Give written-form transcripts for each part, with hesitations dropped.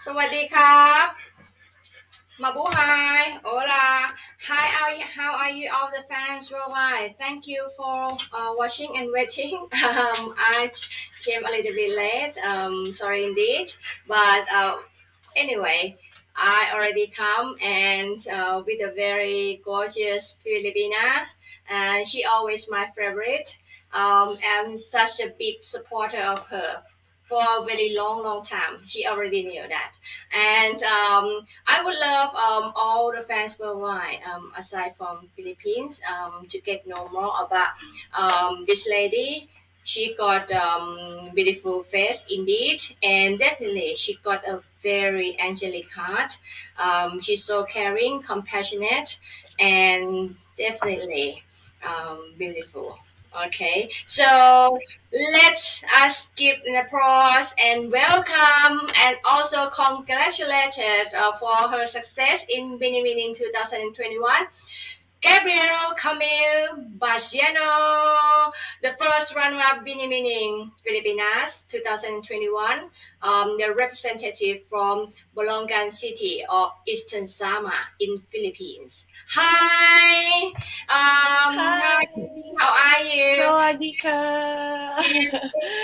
สวัสดีครับMabuhay Hola Hi how are you all the fans worldwide Thank you for watching and waiting I came a little bit late sorry indeed but anyway I already come and with a very gorgeous Filipina and she always my favorite I'm such a big supporter of her for a very long time she already knew that and I would love all the fans worldwide, aside from Philippines, to get know more about this lady. She got beautiful face indeed, and definitely she got a very angelic heart. She's so caring, compassionate, and definitely beautiful. Okay, so let us give an applause and welcome and also congratulated for her success in Winning 2021. Gabrielle Camille BASIANO, the first runner-up Winning Filipinas 2021, the representative from Bolongan City or Eastern Samar in Philippines. Hi, Hi! hi, how are you? สวัสดีค่ะ Please,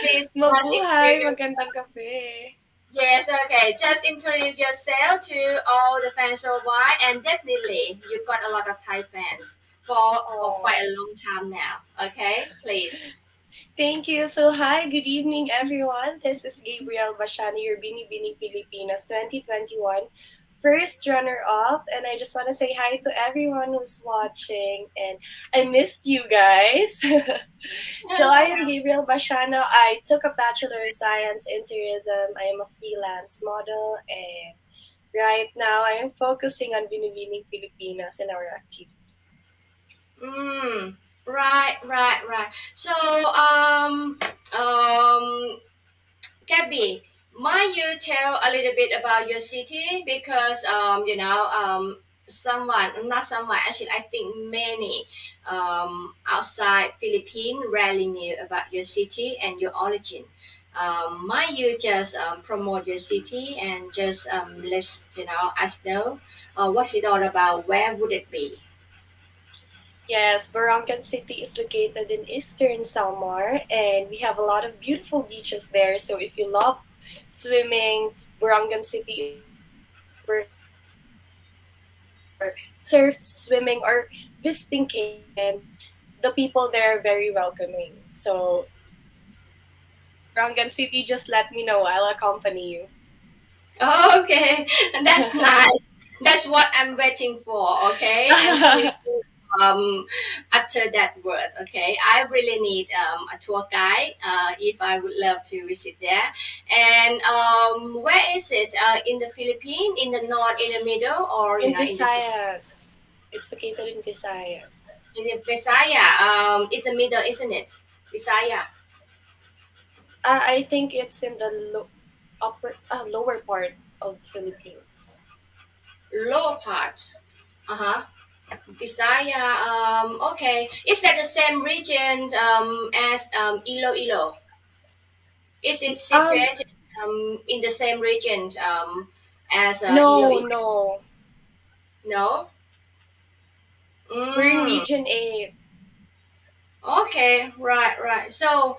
please, just Mabuhay! introduce. Magandang gabi. Yes, okay. Just introduce yourself to all the fans worldwide, and definitely you've got a lot of Thai fans for Oh, quite a long time now. Okay, please. thank you. So, hi, good evening, everyone. This is Gabrielle Bashani, your Bini Pilipinas 2021 first runner-up, and I just want to say hi to everyone who's watching, and I missed you guys. So, I am Gabrielle Bashana. I took a Bachelor of Science in Tourism. I am a freelance model, and right now I am focusing on Binibining Pilipinas and our activities. Mm, right. So, Gabby, might you tell a little bit about your city because not someone actually I think many outside Philippines rarely knew about your city and your origin. Might you just promote your city and just let us know what's it all about? Where would it be? Yes, Barangay City is located in eastern Samar, and we have a lot of beautiful beaches there. So if you love swimming, Barangay City is perfect for surf, swimming, or visiting caves. And the people there are very welcoming. So Barangay City, just let me know. I'll accompany you. Okay, that's nice. That's what I'm waiting for. Okay, I'm coming um after that word. Okay, I really need a tour guide if I would love to visit there. And where is it? In the Philippines, in the north, in the middle, or In in the south? Visayas. It's located in Visayas. In the Visaya. It's the middle, isn't it? Visaya, I think it's in the lower part of Philippines. lower part. Uh huh. Visaya. Okay. Is that the same region as Iloilo? Is it Um, situated in the same region as no, Iloilo? no. No. We're in Mm. Region 8. Okay. Right. So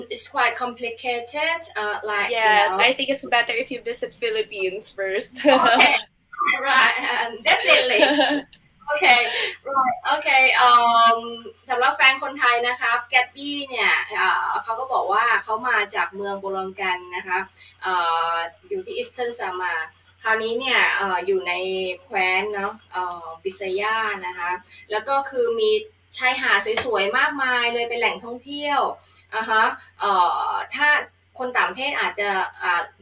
it's quite complicated. Yes, I think it's better if you visit Philippines first. Okay. Right. Definitely.โอเค right โอเคสำหรับแฟนคนไทยนะครับแกตบี้เนี่ยเขาก็บอกว่าเขามาจากเมืองโบลองกันนะคะเอ่ออยู่ที่อิสเทิร์นซามาคราวนี้เนี่ยอยู่ในแคว้นเนาะบิซายานะคะแล้วก็คือมีชายหาดสวยๆมากมายเลยเป็นแหล่งท่องเที่ยวอ่ะฮะถ้าคนต่างประเทศอาจจะ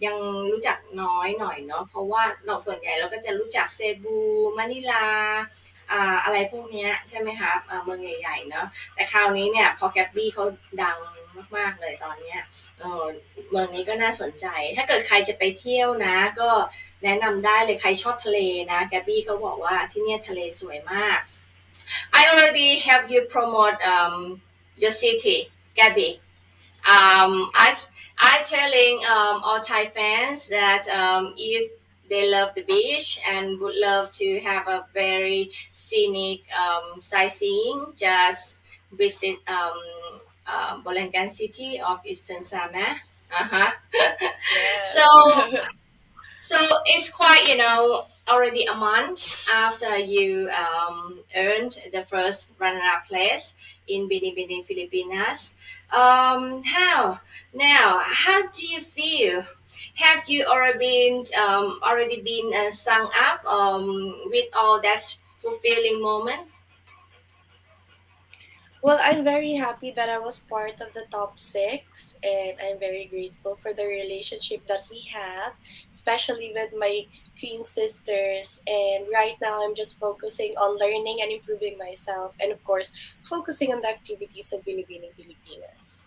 ยังรู้จักน้อยหน่อยเนาะเพราะว่าเราส่วนใหญ่เราก็จะรู้จักเซบูมะนิลา อะไรพวกเนี้ยใช่ไหมคะเมืองใหญ่ๆเนาะแต่คราวนี้เนี่ยพอแกบบี้เขาดังมากๆเลยตอนเนี้ยเมืองนี้ก็น่าสนใจถ้าเกิดใครจะไปเที่ยวนะก็แนะนำได้เลยใครชอบทะเลนะแกบบี้เขาบอกว่าที่เนี่ยทะเลสวยมาก I already help you promote your city Gabby I telling all Thai fans that if they love the beach and would love to have a very scenic sightseeing, just visit Bolangan city of Eastern Samar. Uh-huh. So Yes. so it's quite, already a month after you earned the first runner-up place in Bini Filipinas. How do you feel? Have you already been sung up with all that fulfilling moment? Well, I'm very happy that I was part of the top six, and I'm very grateful for the relationship that we have, especially with my twin sisters. And right now, I'm just focusing on learning and improving myself, and of course, focusing on the activities of Binibining Pilipinas.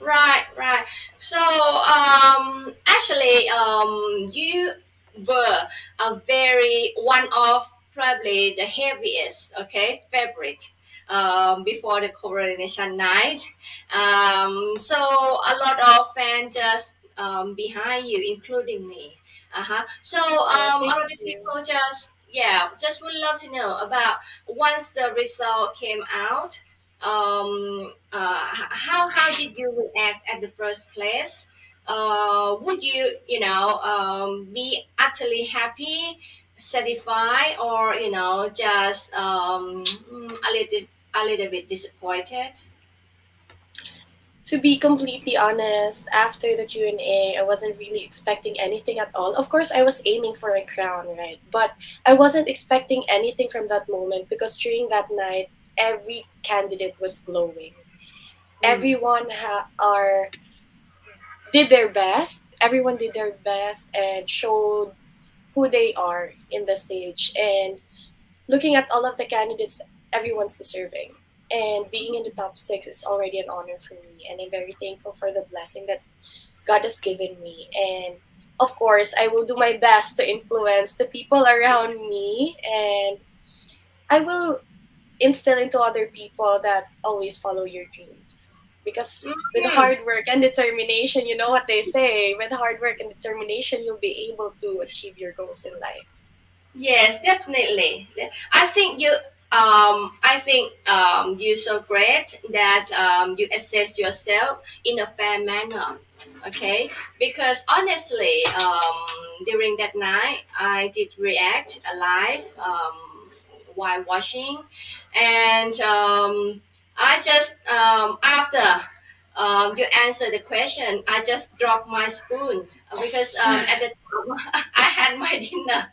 Right. So, actually, you were a very one of probably the heaviest, okay, favorite, before the coronation night. So a lot of fans just behind you, including me. So, Oh, a thank lot of you. people just would love to know about once the result came out. How did you react at the first place? Would you be utterly happy, satisfied, or just a little bit disappointed? To be completely honest, after the Q&A, I wasn't really expecting anything at all. Of course, I was aiming for a crown, right? But I wasn't expecting anything from that moment because during that night, every candidate was glowing. Mm. Everyone did their best. Everyone did their best and showed who they are in the stage. And looking at all of the candidates, everyone's deserving. And being in the top six is already an honor for me. And I'm very thankful for the blessing that God has given me. And of course, I will do my best to influence the people around me. And I will instill into other people that always follow your dreams. Because with Mm. hard work and determination, you know what they say, with hard work and determination, you'll be able to achieve your goals in life. Yes, definitely. I think you're so great that you assess yourself in a fair manner. Okay, because honestly, during that night, I did react live while watching, and I just after you answer the question, I just dropped my spoon because at the time I had my dinner.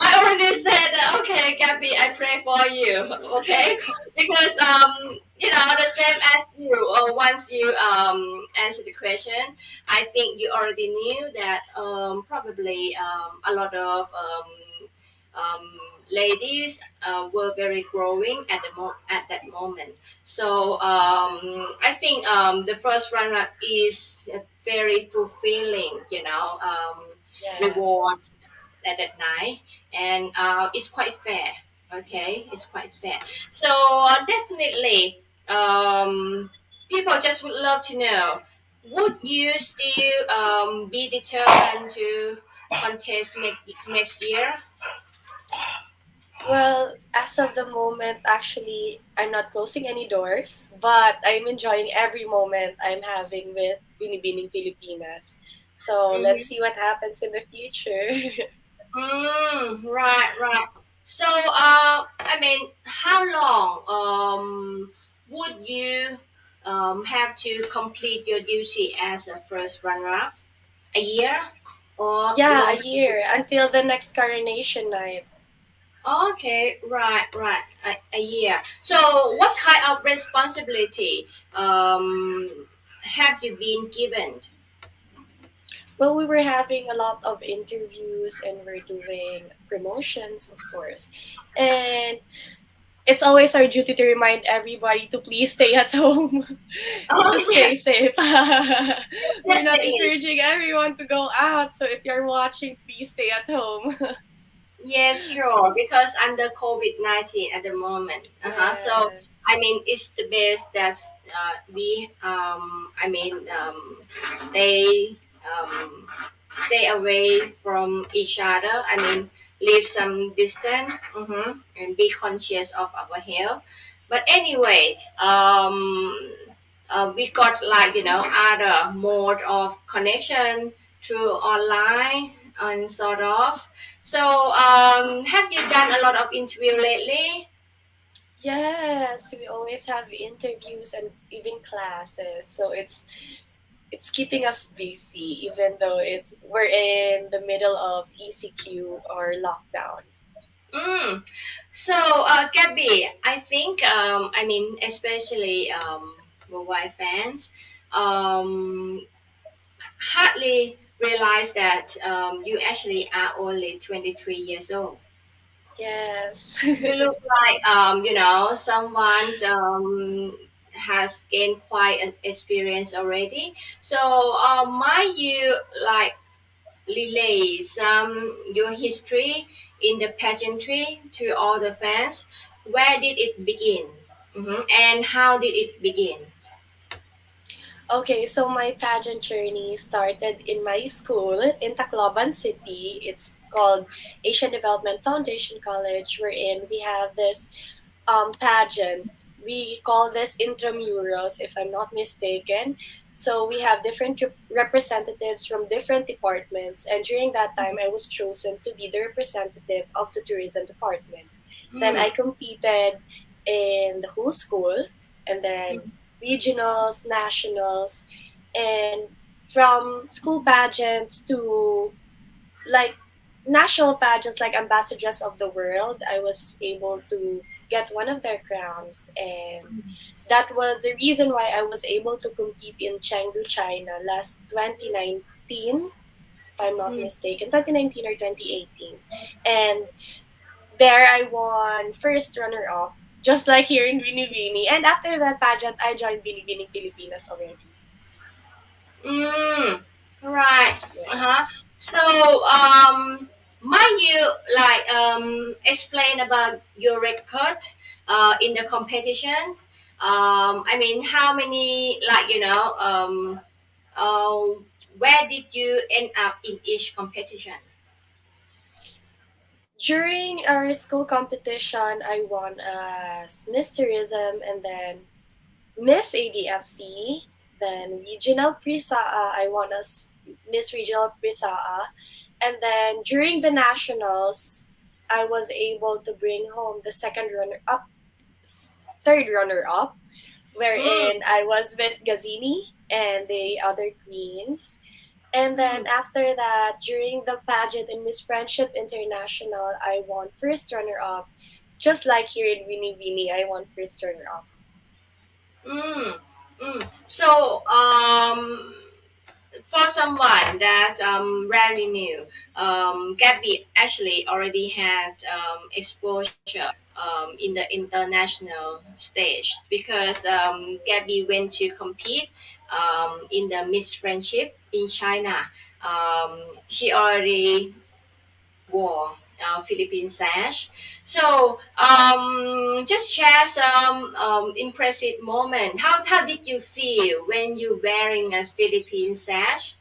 I already said that, okay, Gabby, I pray for you, okay? Because the same as you. Once you answer the question, I think you already knew that probably a lot of um, ladies were very growing at that moment. So I think the first runner is very fulfilling, Yeah. reward at that night, and it's quite fair. Okay, it's quite fair. So definitely, people just would love to know: would you still be determined to contest next year? Well, as of the moment, actually, I'm not closing any doors, but I'm enjoying every moment I'm having with Binibining Pilipinas. So let's Mm-hmm. see what happens in the future. Right. So, I mean, how long would you have to complete your duty as a first runner-up? A year or Yeah, a long? year until the next coronation night. Okay, right. A year. So, what kind of responsibility have you been given? Well, we were having a lot of interviews and we're doing promotions, of course. And it's always our duty to remind everybody to please stay at home, to Oh, stay yes, safe. We're not definitely. encouraging everyone to go out, so if you're watching, please stay at home. Yes, sure. Because under COVID-19 at the moment, so Yes. I mean, it's the best that we stay um, stay away from each other. I mean, leave some distance, and be conscious of our health. But anyway, we got like other mode of connection through online and sort of. So, have you done a lot of interview lately? Yes, we always have interviews and even classes. So it's keeping us busy even though it's we're in the middle of ECQ or lockdown. Mm. So, Gabby, I think especially mobile fans, um, hardly realize that you actually are only 23 years old. Yes. You look like someone has gained quite an experience already. So, might you like relay some your history in the pageantry to all the fans? Where did it begin? And how did it begin? Okay, so my pageant journey started in my school in Tacloban City. It's called Asian Development Foundation College, wherein we have this pageant. We call this intramuros, if I'm not mistaken. So we have different representatives from different departments, and during that time, I was chosen to be the representative of the tourism department. Then Mm, I competed in the whole school, and then regionals, nationals, and from school pageants to like national pageants like ambassadress of the world. I was able to get one of their crowns, and that was the reason why I was able to compete in Chengdu, China last 2019, if I'm not mm, mistaken, 2019 or 2018. And there I won first runner up, just like here in Binibini. And after that pageant, I joined Binibini Pilipinas already. mm. Right. Uh-huh. Yes. So, might you like explain about your record in the competition? I mean, how many uh, where did you end up in each competition? During our school competition, I won as Miss Tourism and then Miss ADFC. Then Regional Prisaa, I won as Miss Regional Prisaa. And then during the nationals, I was able to bring home the second runner up, third runner up, Mm, wherein I was with Gazini and the other queens. And then mm, after that, during the pageant in Miss Friendship International, I won first runner up. Just like here in Winnie Winnie, I won first runner up. mm, So, for someone that rarely knew, Gabby actually already had exposure in the international stage because Gabby went to compete in the Miss Friendship in China. She already wore Philippine sash. So, just share some impressive moment. How did you feel when you wearing a Philippine sash?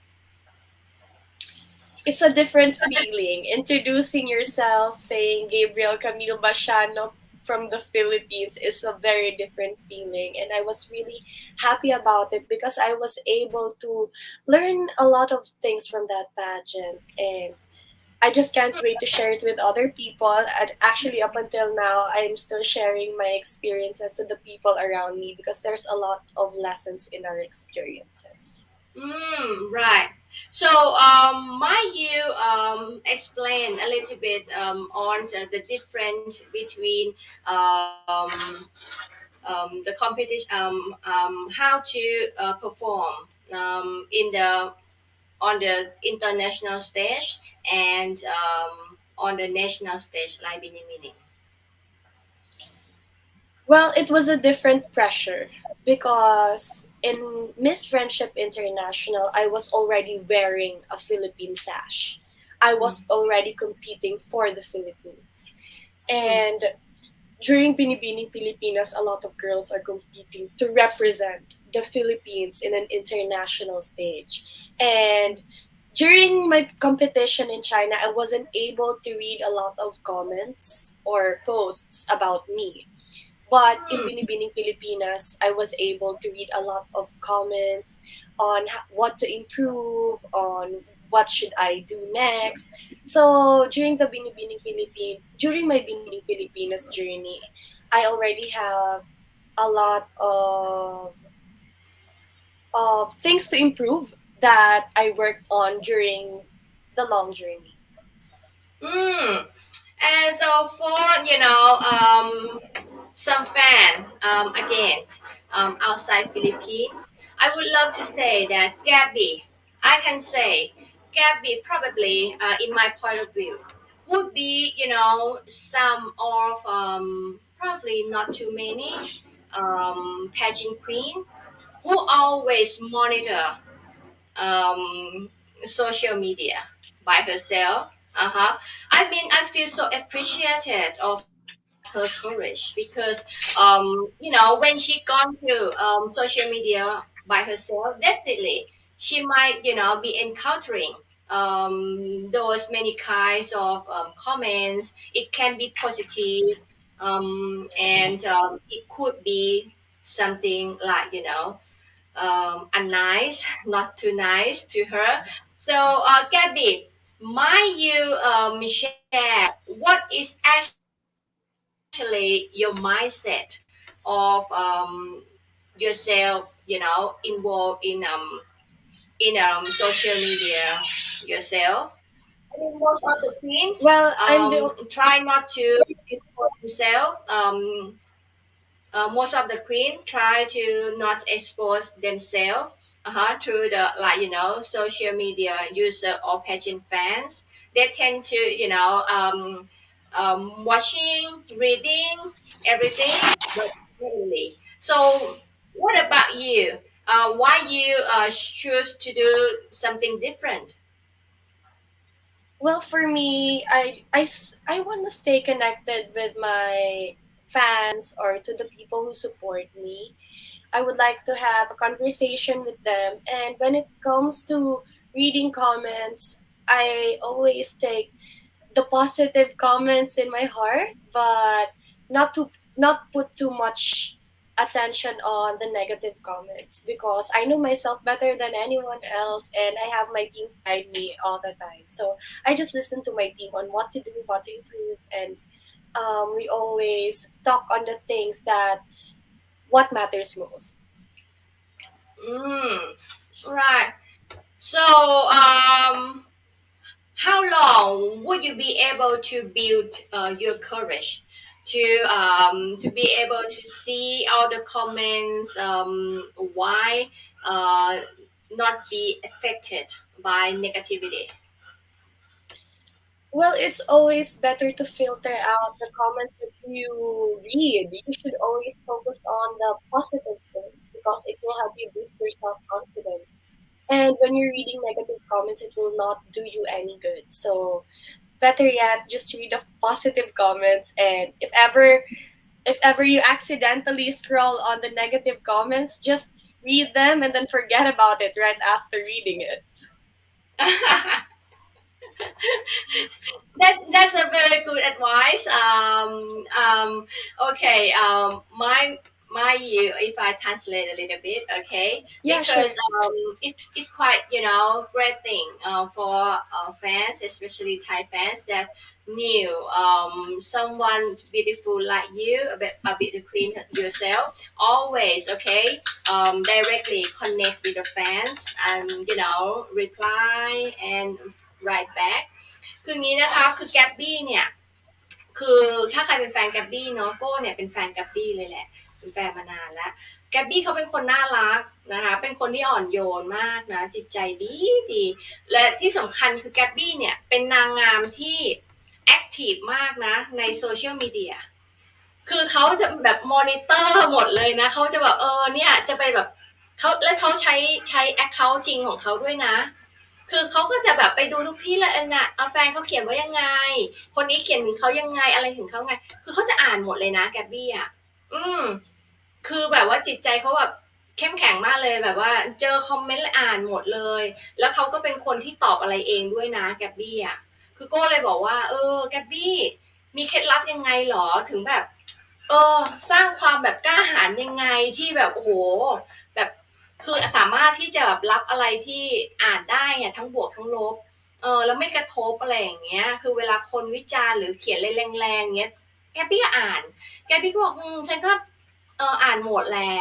It's a different feeling. Introducing yourself, saying Gabriel Camille Basiano from the Philippines is a very different feeling. And I was really happy about it because I was able to learn a lot of things from that pageant. And I just can't wait to share it with other people. And actually, up until now, I'm still sharing my experiences to the people around me because there's a lot of lessons in our experiences. Right. So, might you explain a little bit on the difference between the competition, how to perform in the on the international stage and on the national stage like Bini Mini. Well, it was a different pressure because in Miss Friendship International, I was already wearing a Philippine sash. I was already competing for the Philippines. Mm. And during Binibining Pilipinas, a lot of girls are competing to represent the Philippines in an international stage. And during my competition in China, I wasn't able to read a lot of comments or posts about me. But in Mm. Binibining Pilipinas, I was able to read a lot of comments on what to improve, on what should I do next. So during my Binibining Pilipinas journey, I already have a lot of things to improve that I worked on during the long journey. Mm. And so for some fan again outside Philippines, I would love to say that Gabby, I can say Gabby probably in my point of view would be some of probably not too many pageant queen who always monitor um, social media by herself. Uh-huh. I mean, I feel so appreciated of her courage because, when she gone through social media by herself, definitely she might, be encountering those many kinds of comments. It can be positive, and it could be something like, unnice, not too nice to her. So, Gabby, might you share what is actually your mindset of yourself, involved in social media yourself? I mean, most of the teens Well, I'm the try not to expose themselves. Most of the queen try to not expose themselves to the social media user or pageant fans. They tend to watching, reading everything, but really. So what about you? Why you choose to do something different? Well, for me, I want to stay connected with my fans or to the people who support me. I would like to have a conversation with them. And when it comes to reading comments, I always take the positive comments in my heart, but not put too much attention on the negative comments because I know myself better than anyone else and I have my team guide me all the time. So I just listen to my team on what to do, what to improve, and we always talk on the things that what matters most. Mm, right. So, how long would you be able to build your courage to be able to see all the comments? Why not be affected by negativity? Well, it's always better to filter out the comments that you read. You should always focus on the positive things because it will help you boost your self confidence. And when you're reading negative comments, it will not do you any good. So better yet, just read the positive comments. And if ever you accidentally scroll on the negative comments, just read them and then forget about it right after reading it. That's a very good advice. Okay. My you, if I translate a little bit, okay, Yeah, because sure. it's quite great thing for fans, especially Thai fans that knew someone beautiful like you, a bit the queen yourself, always okay, directly connect with the fans and reply and write back คืองี้นะคะคือแกบบี้เนี่ยคือถ้าใครเป็นแฟนแกบบี้เนาะโก้เนี่ยเป็นแฟนแกบบี้เลยแหละเป็นแฟนมานานแล้วแกบบี้เขาเป็นคนน่ารักนะคะเป็นคนที่อ่อนโยนมากนะจิตใจดีดีและที่สำคัญคือแกบบี้เนี่ยเป็นนางงามที่แอคทีฟมากนะในโซเชียลมีเดียคือเขาจะแบบมอนิเตอร์หมดเลยนะเขาจะแบบเนี่ยจะไปแบบเขาและเขาใช้แอคเคาท์จริงของเขาด้วยนะ คือเขาก็จะแบบไปดูทุกที่เลยน่ะเอาแฟนเขาเขียนว่ายังไงคนนี้เขียนถึงเขายังไงอะไรถึงเขาไงคือเขาจะอ่านหมดเลยนะแกบบี้อ่ะอืมคือแบบว่าจิตใจเขาแบบเข้มแข็งมากเลยแบบว่าเจอคอมเมนต์อ่านหมดเลยแล้วเขาก็เป็นคนที่ตอบอะไรเองด้วยนะแกบบี้อ่ะคือโก้เลยบอกว่าแกบบี้มีเคล็ดลับยังไงหรอถึงแบบเออสร้างความแบบกล้าหาญยังไงที่แบบโอ้โหแบบคือสามารถที่จะแบบรับอะไรที่อ่านได้เนี่ยทั้งบวกทั้งลบแล้วไม่กระทบอะไรอย่างเงี้ยคือเวลาคนวิจารณ์หรือเขียนอะไรแรงๆเงี้ยแกบี้ก็อ่านแกบี้ก็บอกฉันก็อ่านหมดแหละ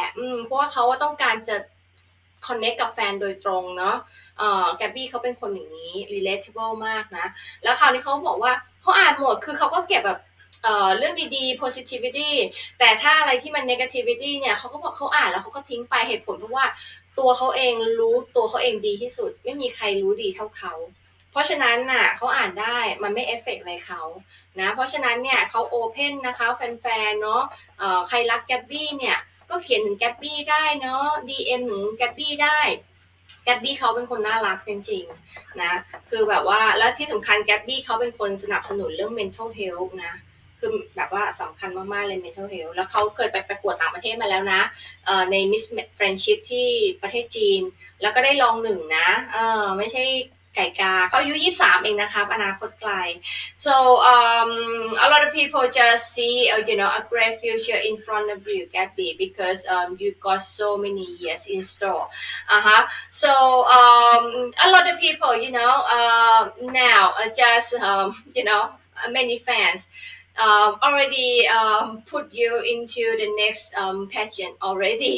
เพราะว่าเขาต้องการจะ connect กับแฟนโดยตรงเนาะแกบบี้เขาเป็นคนอย่างนี้ relatable มากนะแล้วคราวนี้เขาบอกว่าเขาอ่านหมดคือเขาก็เก็บแบบเรื่องดีๆ positivity แต่ถ้าอะไรที่มัน negativity เนี่ยเขาก็บอกเขาอ่านแล้วเขาก็ทิ้งไปเหตุผลเพราะว่าตัวเขาเองรู้ตัวเขาเองดีที่สุดไม่มีใครรู้ดีเท่าเขาเพราะฉะนั้นน่ะเขาอ่านได้มันไม่เอฟเฟกต์อะไรเขานะเพราะฉะนั้นเนี่ยเขาโอเพนนะคะแฟนๆเนาะใครรักแกบบี้เนี่ยก็เขียนถึงแกบบี้ได้เนาะ DM ถึงแกบบี้ได้แกบบี้เขาเป็นคนน่ารักจริงๆนะคือแบบว่าแล้วที่สำคัญแกบบี้เขาเป็นคนสนับสนุนเรื่อง mental health นะคือแบบว่าสำคัญมากๆเลย mental health แล้วเขาเคยไปประกวดต่างประเทศมาแล้วนะใน Miss Friendship ที่ประเทศจีนแล้วก็ได้รองหนึ่งนะไม่ใช่ไก่กาเขาอายุ23เองนะครับอนาคตไกล so a lot of people just see a great future in front of you Gabby because you got so many years in store so a lot of people now just many fans already put you into the next pageant already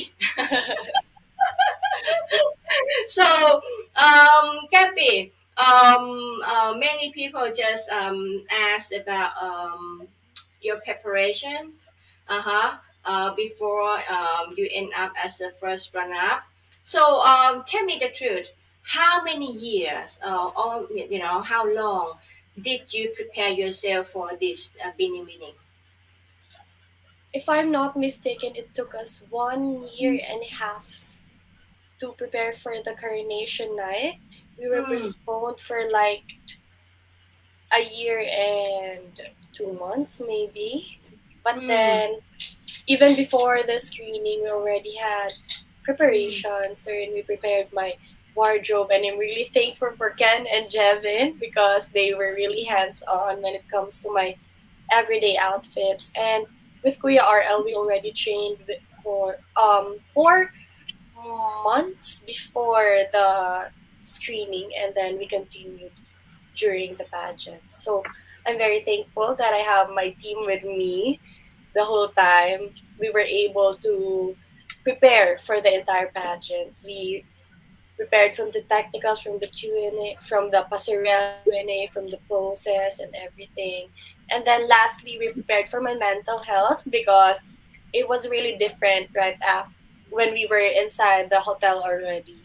so Gabby many people just ask about your preparation before you end up as the first runner-up. So tell me the truth. How many years or how long did you prepare yourself for this winning? If I'm not mistaken, it took us 1.5 years to prepare for the coronation night. We were Mm, postponed for like a year and 2 months, maybe. But mm, then, even before the screening, we already had mm, preparations, and we prepared my wardrobe. And I'm really thankful for Ken and Jevin because they were really hands on when it comes to my everyday outfits. And with Kuya RL, we already trained for 4 months before the screening, and then we continued during the pageant. So I'm very thankful that I have my team with me the whole time. We were able to prepare for the entire pageant. We prepared from the technicals, from the Q&A, from the passerelle Q&A, from the poses and everything. And then lastly, we prepared for my mental health because it was really different right after when we were inside the hotel already,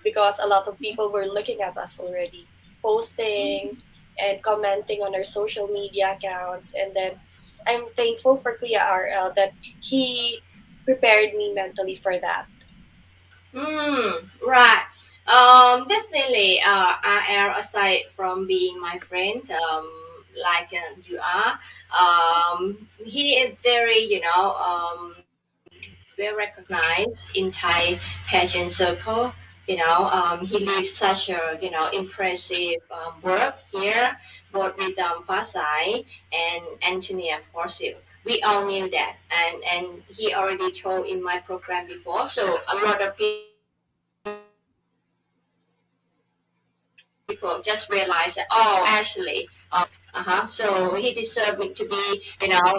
because a lot of people were looking at us already, posting and commenting on our social media accounts. And then I'm thankful for Kuya RL that he prepared me mentally for that. right. Definitely, RL, aside from being my friend, like you are, he is very, well recognized in Thai pageant circle. He leaves such a impressive work here, both with Fasai and Antonia Forsyth. We all knew that, and he already told in my program before. So a lot of people just realize that actually so he deserved to be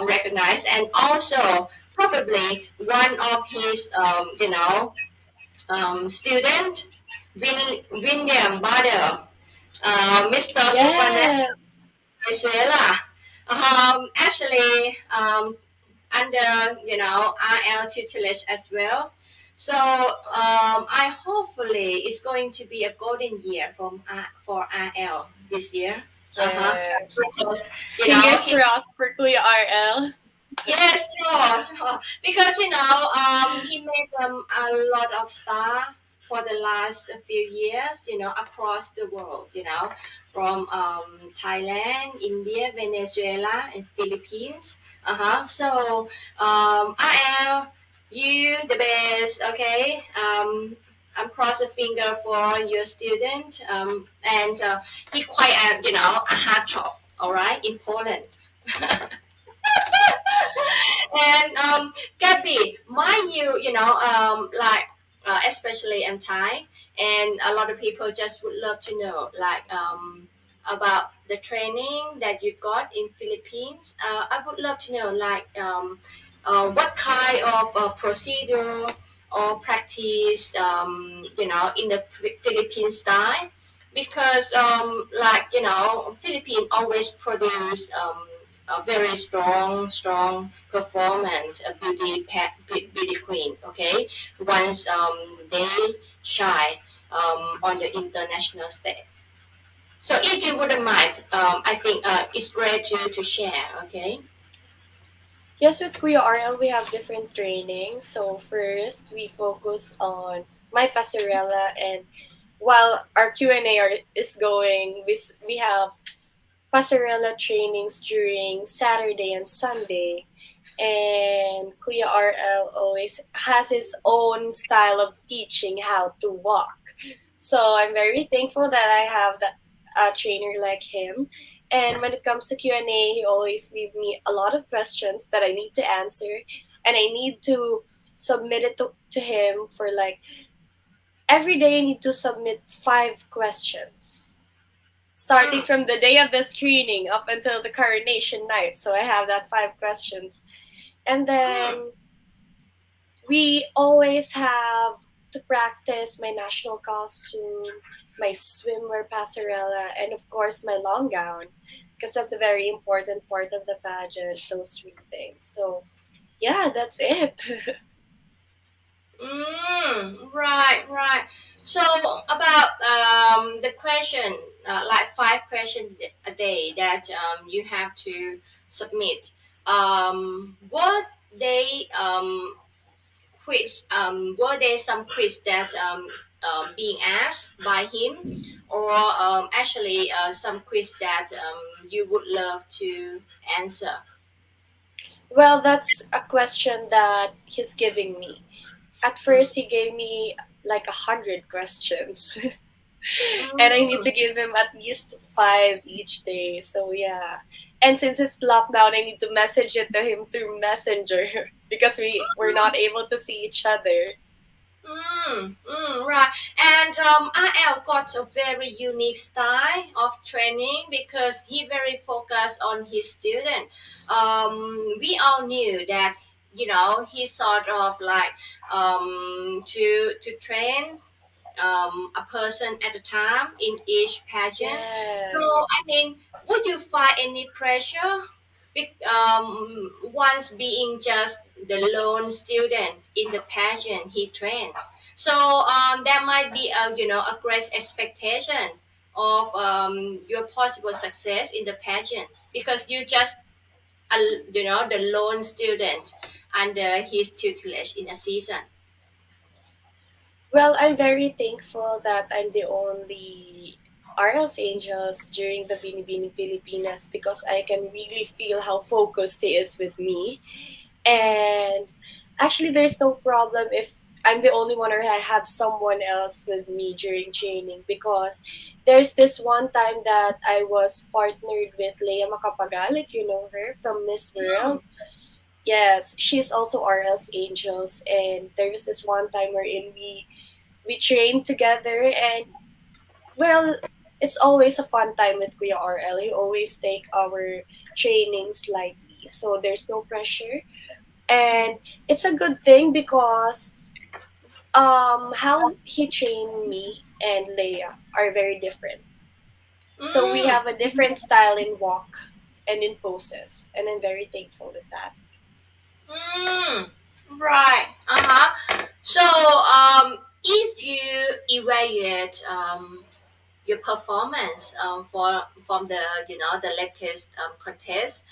recognized, and also probably one of his student, William Butter, Mr. Yes, Supernatural Venezuela, actually under RL tutelage as well. So I hopefully it's going to be a golden year for RL this year. yes. Because Fingers he crossed for Kuya RL. yes, sure. Because he made a lot of star for the last few years, across the world, from Thailand, India, Venezuela, and Philippines. So I am you the best. Okay. I'm cross a finger for your student. And he quite a hard job. All right, in Poland. And Gabby, mind you, like especially I'm Thai, and a lot of people just would love to know, like about the training that you got in Philippines. I would love to know, like what kind of procedure or practice, in the Philippine style, because like Philippines always produce a very strong performance, a beauty queen. Okay, once they shine on the international stage. So if you wouldn't mind, I think it's great to share. Okay. Yes, with Kuya RL, we have different trainings. So first, we focus on my passerella, and while our Q&A is going, we have passerella trainings during Saturday and Sunday. And Kuya RL always has his own style of teaching how to walk. So I'm very thankful that I have a trainer like him. And when it comes to Q&A, he always leave me a lot of questions that I need to answer, and I need to submit it to him for like every day I need to submit 5 questions, starting Mm, from the day of the screening up until the coronation night. So I have that 5 questions. And mm, then we always have to practice my national costume, my swimwear passerella, and of course my long gown, because that's a very important part of the pageant, those 3 things. So yeah, that's it. right. So about the question, like 5 questions a day that you have to submit. What they quiz? Were there some quiz that being asked by him, or actually some quiz that you would love to answer? Well, that's a question that he's giving me. At Mm. first, he gave me like 100 questions, and I need Mm. to give him at least 5 each day. So yeah. And since it's lockdown, I need to message it to him through Messenger because we're not able to see each other. Right. And RL got a very unique style of training because he very focused on his student. We all knew that he sort of like to train a person at a time in each pageant. So, Yes. I mean, would you find any pressure once being just the lone student in the pageant he trained? So, there might be a great expectation of your possible success in the pageant because you just the lone student under his tutelage in a season. Well, I'm very thankful that I'm the only RL's Angels during the Binibini Pilipinas because I can really feel how focused he is with me. And actually, there's no problem if I'm the only one or I have someone else with me during training, because there's this one time that I was partnered with Leia Macapagal, if you know her from Miss Mm, World. Yes, she's also RL's Angels, and there was this one time wherein we trained together, and well, it's always a fun time with Kuya RL. He always take our trainings lightly, so there's no pressure, and it's a good thing because how he trained me and Leia are very different. So we mm. have a different style in walk and in poses, and I'm very thankful with that. Mm, right. So, if you evaluate your performance from the the latest contest,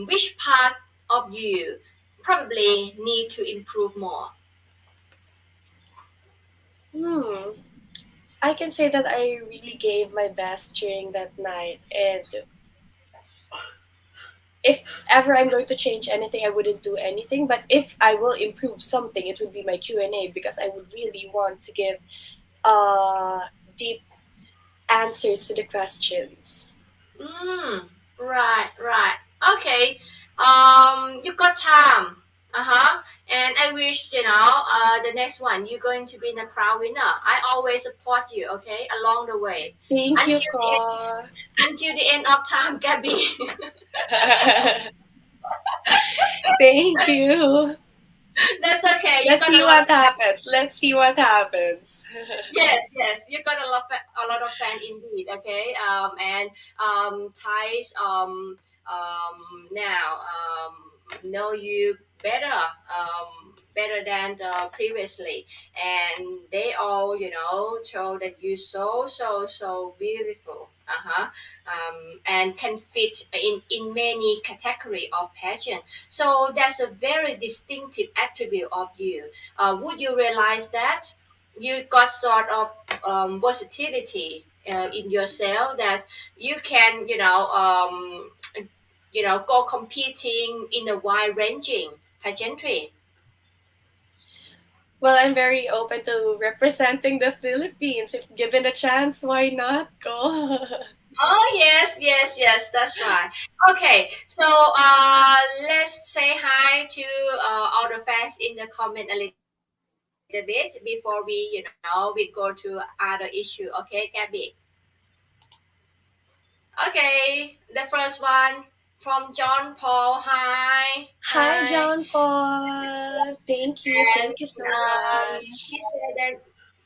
which part of you probably need to improve more? Hmm. I can say that I really gave my best during that night, and if ever I'm going to change anything, I wouldn't do anything. But if I will improve something, it would be my Q&A, because I would really want to give uh deep answers to the questions. Mm, right, right. Okay. You got time. Uh-huh. And I wish, the next one you're going to be the crown winner. I always support you, okay, along the way. Thank you, Until the Ko. until the end of time, Gabby. Thank you. That's okay. You Let's got a see lot what of fan. happens. Let's see what happens. Yes, yes, you got a lot of fan indeed. Okay. And Thais now know you better better than previously, and they all told that you so beautiful. And can fit in many category of pageant. So that's a very distinctive attribute of you. Would you realize that you got sort of versatility in yourself, that you can go competing in a wide ranging pageantry. Well, I'm very open to representing the Philippines. If given a chance, why not go? Oh yes, yes, yes, that's right. Okay, so let's say hi to all the fans in the comment a little bit before we go to other issue. Okay, Gabby. Okay, the first one from John Paul. Hi, Hi, hi. John Paul. Thank you. And Thank you so much. he said that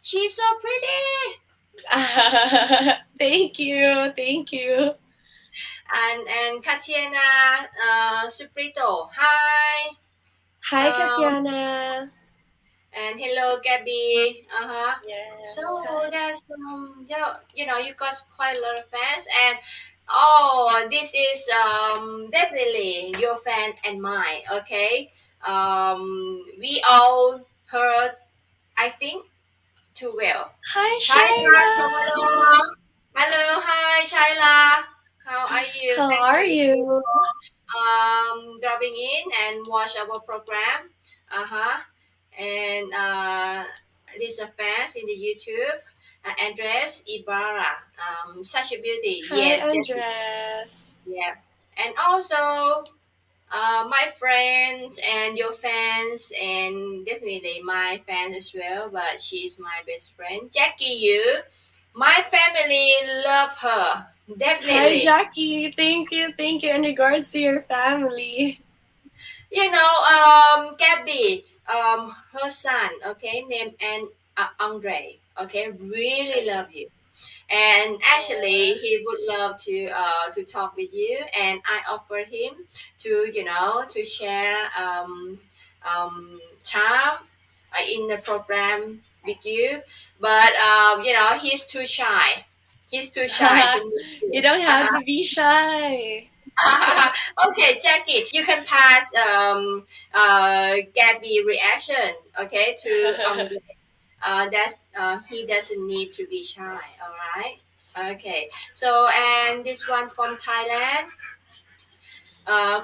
she's so pretty. Thank you. Thank you. And Katiana Suprito. Hi. Hi, Um, Katiana. and hello, Gabby. So Yes. Hi. that's yeah, you got quite a lot of fans, and oh, this is definitely your fan and mine. Okay. We all heard, I think, too well. Hi, Shaila, say Shayla. hello. Hello, hi, Shaila. How are you? How Thank are you you? for dropping in and watch our program. Uh-huh. And these are fans in the YouTube. Andres Ibarra. Such a beauty. Hi, Yes, definitely. Andres. Yeah. And also my friends and your fans, and definitely my fans as well, but she's my best friend, Jackie. My family love her, Hi, definitely. Jackie. Thank you. Thank you. In regards to your family. Gabby, her son, okay, named Andre, okay, really Okay. love you. And actually Aw. he would love to talk with you, and I offered him to share time in the program with you, but he's too shy, to meet You you. don't have to be shy. Okay, Jackie, you can pass Gabby reaction, okay, to that's he doesn't need to be shy. All right. Okay. So and this one from Thailand.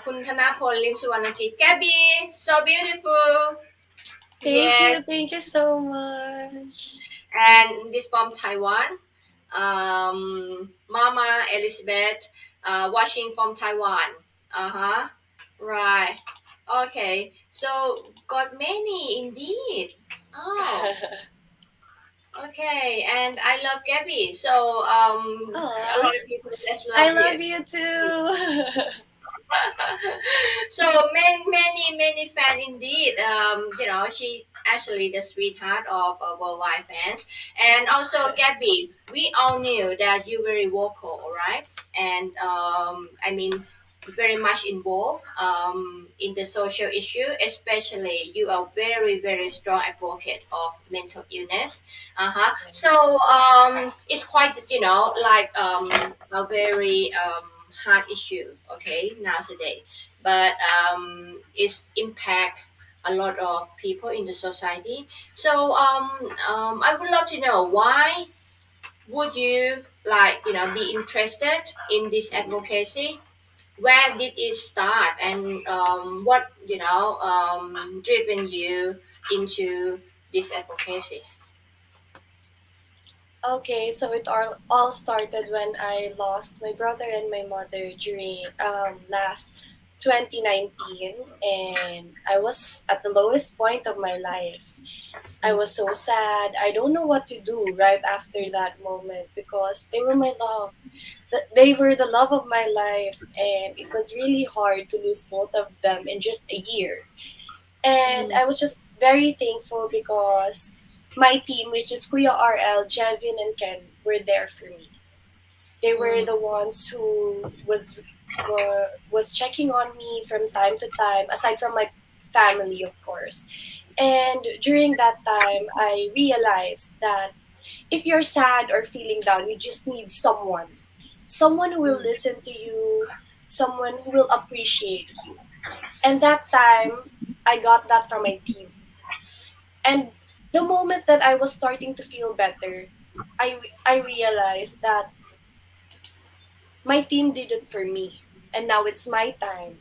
คุณธนพลลิมสุวรรณกิจ Gabby, so beautiful. Thank Yes. you. Thank you so much. And this from Taiwan. Mama Elizabeth, watching from Taiwan. Uh-huh. Right. Okay. So got many indeed. Oh, okay. And I love Gabby. So a Aw. lot of people just I love you. love you too. So many fan indeed. She actually the sweetheart of worldwide fans. And also Gabby, we all knew that you very vocal, all right? And I mean, very much involved in the social issue, especially you are very strong advocate of mental illness. So it's quite like a very hard issue, okay, nowadays, but its impact a lot of people in the society. So I would love to know why would you like be interested in this advocacy? Where did it start, and what driven you into this advocacy? Okay, so it all started when I lost my brother and my mother during last 2019, and I was at the lowest point of my life. I was so sad. I don't know what to do right after that moment because they were my love. They were the love of my life, and it was really hard to lose both of them in just a year. And Mm, I was just very thankful because my team, which is Kuya RL, Jevin, and Ken, were there for me. They were the mm, ones who was checking on me from time to time, aside from my family, of course. And during that time, I realized that if you're sad or feeling down, you just need someone who will mm, listen to you, someone who will appreciate you. And that time, I got that from my team. And the moment that I was starting to feel better, I realized that my team did it for me, and now it's my time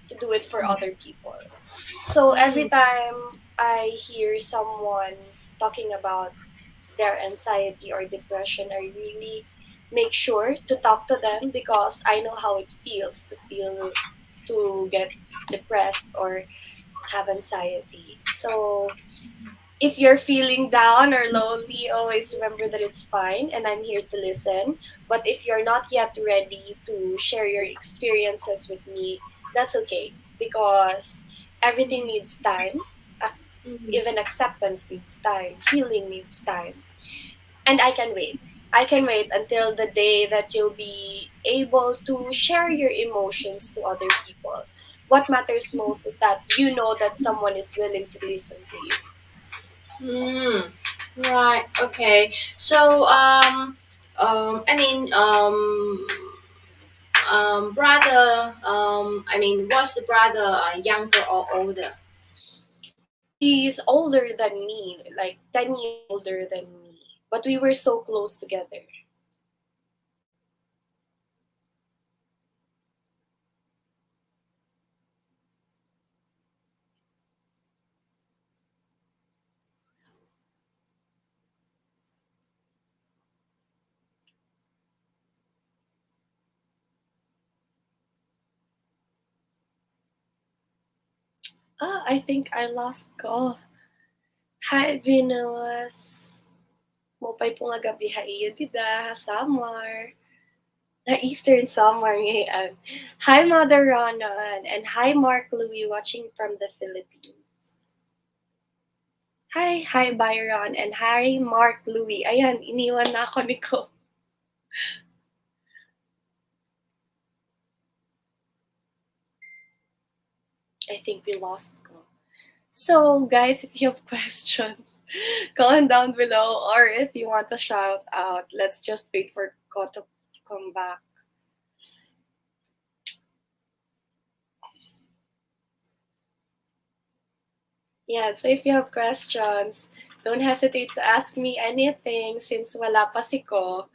to do it for other people. So every mm, time I hear someone talking about their anxiety or depression, I really make sure to talk to them because I know how it feels to get depressed or have anxiety. So if you're feeling down or lonely, always remember that it's fine and I'm here to listen. But if you're not yet ready to share your experiences with me, that's okay because everything needs time. Ac- Even mm, acceptance needs time, healing needs time. And I can wait. I can wait until the day that you'll be able to share your emotions to other people. What matters most is that you know that someone is willing to listen to you. mm. Right. Okay. So I mean brother. I mean, was the brother younger or older? He's older than me, like 10 years older than me. But we were so close together. Ah, I think I lost ko. Hi, Venus. Mopay po nga gabi haiya tida, Samar. Na Eastern Samar ngayon. Hi, Mother Ronan. And hi, Mark Louie watching from the Philippines. Hi, Byron. And hi, Mark Louie. Ayan, iniwan na ako ni Ko. I think we lost Ko. So, guys, if you have questions, comment down below, or if you want to shout out, let's just wait for Ko to come back. Yeah, so if you have questions, don't hesitate to ask me anything since wala pa si Ko.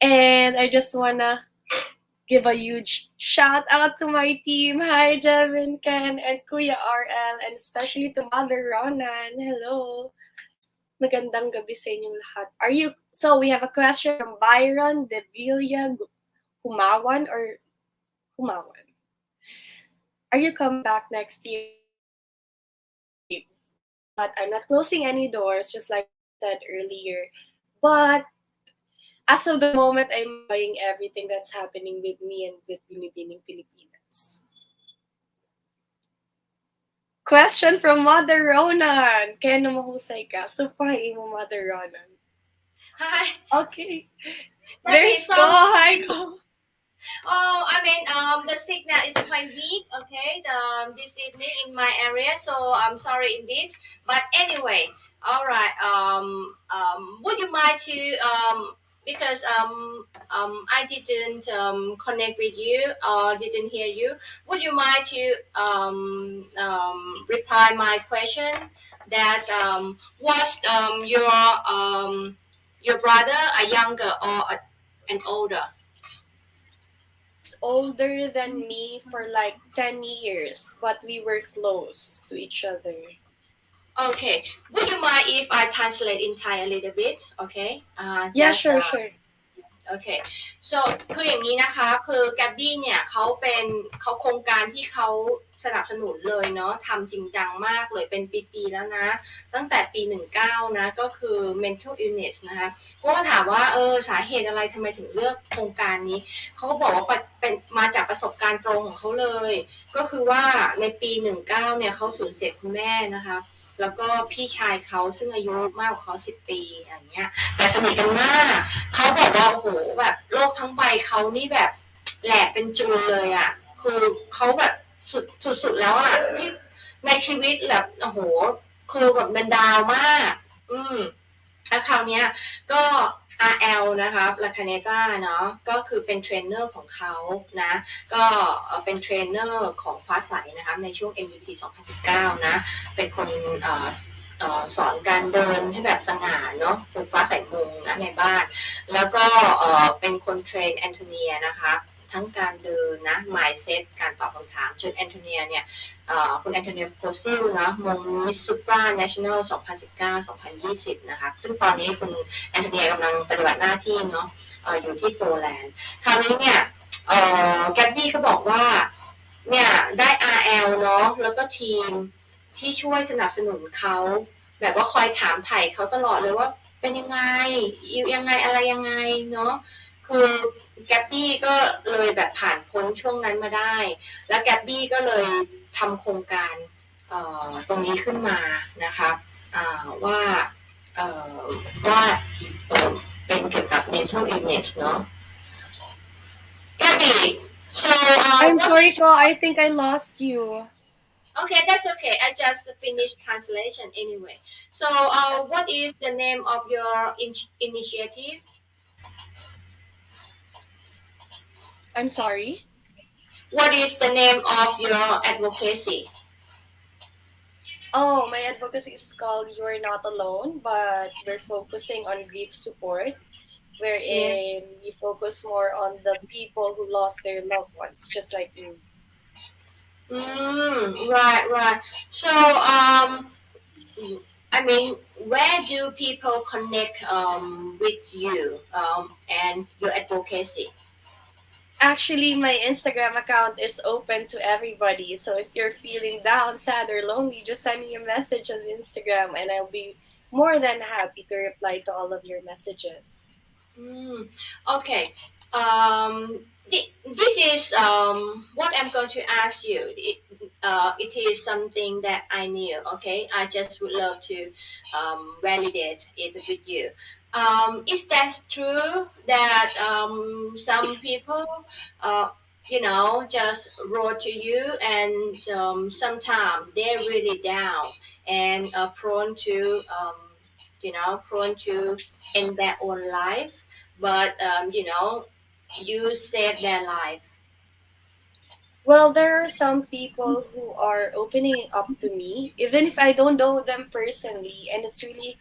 And I just wanna give a huge shout out to my team. Hi, Jevin, Ken, and Kuya RL, and especially to Mother Ronan. Hello. Magandang gabi sa inyong lahat. So we have a question from Byron De Villa Humawan or Humawan. Are you coming back next year? Maybe. But I'm not closing any doors, just like I said earlier. But as of the moment, I'm enjoying everything that's happening with me and with Binibining Pilipinas. Question from Mother Ronan. Kaya na mahusay ka. Supahin mo, Mother Ronan. Hi. Okay. Debbie, There's Ko. Hi, sorry. Ko. Oh, I mean, the signal is quite weak. Okay, this evening in my area, so I'm sorry indeed. But anyway, all right. Would you mind to because I didn't connect with you or didn't hear you. Would you mind to reply my question? That was your brother a younger or an older? Older than me for like 10 years, but we were close to each other. Okay. Would you mind if I translate in Thai a little bit? Okay. Yeah, Just sure, sure. โอเค so คืออย่างนี้นะคะคือแกบบี้เนี่ยเขาโครงการที่เขาสนับสนุนเลยเนาะทำจริงจังมากเลยเป็นปีๆแล้วนะตั้งแต่ปี19นะก็คือ mental illness นะคะก็ถามว่าสาเหตุอะไรทำไมถึงเลือกโครงการนี้เขาก็บอกว่าเป็นมาจากประสบการณ์ตรงของเขาเลยก็คือว่าในปี19เนี่ยเขาสูญเสียคุณแม่นะคะแล้วก็พี่ชายเขาซึ่งอายุมากกว่าเขา10 ปีอย่างเงี้ยแต่สนิทกันมากเขาบอกว่าโอ้โหแบบโลกทั้งใบเขานี่แบบแหลกเป็นจุนเลยอ่ะคือเขาแบบสุดแล้วอ่ะที่ในชีวิตแบบโอ้โหคือแบบมันดาวมากอืม แล้วคราวเนี้ยก็ RL นะคะลาคาเนกาเนาะก็คือเป็นเทรนเนอร์ของเขานะก็เป็นเทรนเนอร์ของฟ้าใสนะคะในช่วง MUT 2019นะเป็นคนสอนการเดินให้แบบสง่าเนาะจนฟ้าใสมงนะในบ้านแล้วก็เป็นคนเทรนแอนโทเนียนะคะทั้งการเดินนะ mindset การตอบคำถามจนแอนโทเนียเนี่ยคุณแอนโทเนียโพซิลนะมงมิสซูปราเนชั่นแนล2019-2020นะคะซึ่งตอนนี้คุณแอนโทเนียกำลังปฏิบัติหน้าที่เนาะอยู่ที่โปแลนด์คราวนี้เนี่ยแกบบี้ก็บอกว่าเนี่ยได้ RL เนาะแล้วก็ทีมที่ช่วยสนับสนุนเขาแบบว่าคอยถามไถ่เขาตลอดเลยว่าเป็นยังไงอยู่ยังไงอะไรยังไงเนาะคือแกบบี้ก็เลยแบบผ่านพ้นช่วงนั้นมาได้แล้วแกบบี้ก็เลยทำโครงการตรงนี้ขึ้นมานะคะว่าเอ่อว่าเป็นเกี่ยวกับ mental illness เนาะแกบบี้ so I'm what sorry, is Ko. I think I lost you. okay that's okay I just finished translation anyway so what is the name of your initiative I'm sorry. what is the name of your advocacy Oh, my advocacy is called You're Not Alone, but we're focusing on grief support, yeah wherein we focus more on the people who lost their loved ones, just like me. Right. So, I mean, where do people connect with you and your advocacy? Actually, my Instagram account is open to everybody. So if you're feeling down, sad, or lonely, just send me a message on Instagram and I'll be more than happy to reply to all of your messages. Mm, okay. This is what I'm going to ask you. It is something that I knew. Okay, I just would love to validate it with you. Is that true that some people, uh, just wrote to you and sometimes they're really down and prone to end their own life, but you saved their life. Well, there are some people who are opening up to me, even if I don't know them personally, and it's really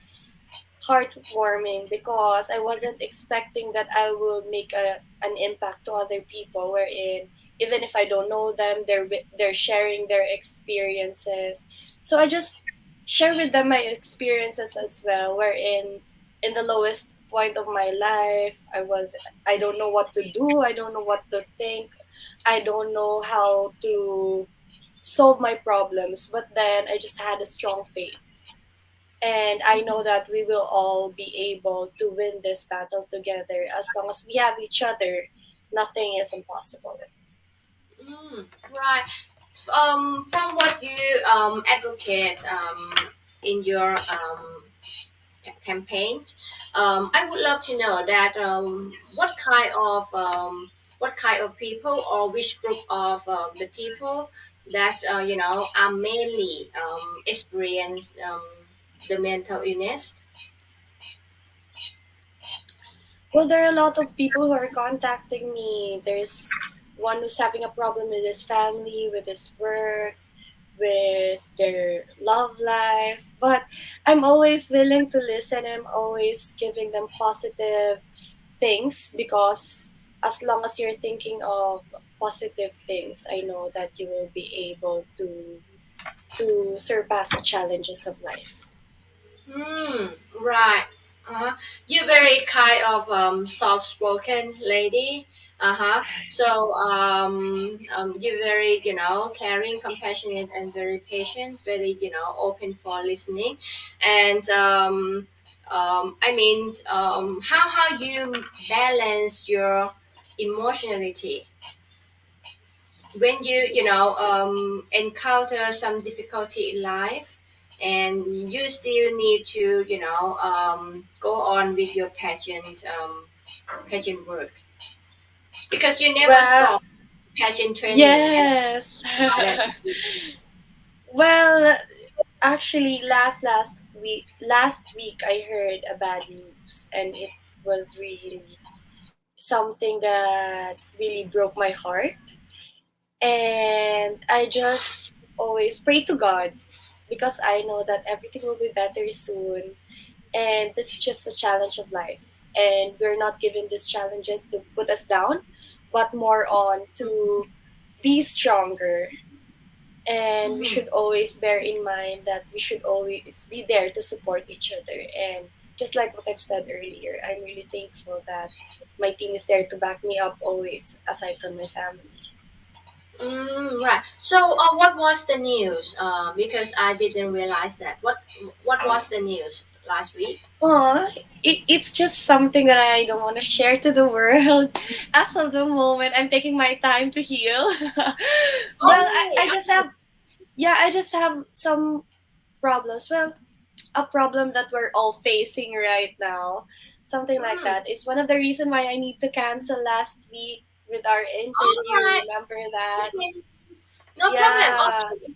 heartwarming because I wasn't expecting that I will make an impact to other people. Wherein even if I don't know them, they're sharing their experiences. So I just share with them my experiences as well. Wherein in the lowest point of my life, I don't know what to do. I don't know what to think. I don't know how to solve my problems. But then I just had a strong faith, and I know that we will all be able to win this battle together. As long as we have each other, nothing is impossible. Right. From what you advocate in your campaign, I would love to know that what kind of people or which group of the people that are mainly the mental illness. Well, there are a lot of people who are contacting me. There's one who's having a problem with his family, with his work, with their love life. But I'm always willing to listen. I'm always giving them positive things because as long as you're thinking of positive things, I know that you will be able to surpass the challenges of life. Hmm. Right. Uh-huh. You're very kind of soft-spoken lady. Uh-huh. So you're very, caring, compassionate, and very patient. Very, open for listening, and how you balance your emotionality when you encounter some difficulty in life, and you still need to go on with your pageant work, because you never Well, stop pageant training and yes. all that. Well, actually, last week I heard a bad news, and it was really something that really broke my heart. And I just always pray to God because I know that everything will be better soon. And this is just a challenge of life. And we're not given these challenges to put us down, but more on to be stronger. And we Mhm. should always bear in mind that we should always be there to support each other. And just like what I've said earlier, I'm really thankful that my team is there to back me up always, aside from my family. Right. So, what was the news? Because I didn't realize that. What was the news last week? Oh, it's just something that I don't want to share to the world. As of the moment, I'm taking my time to heal. Well, I Okay. just have, yeah, I just have some problems. Well, a problem that we're all facing right now. Something like Mm. that. It's one of the reason why I need to cancel last week with our All interview. right. Remember that? Okay. No problem. Yeah. Okay,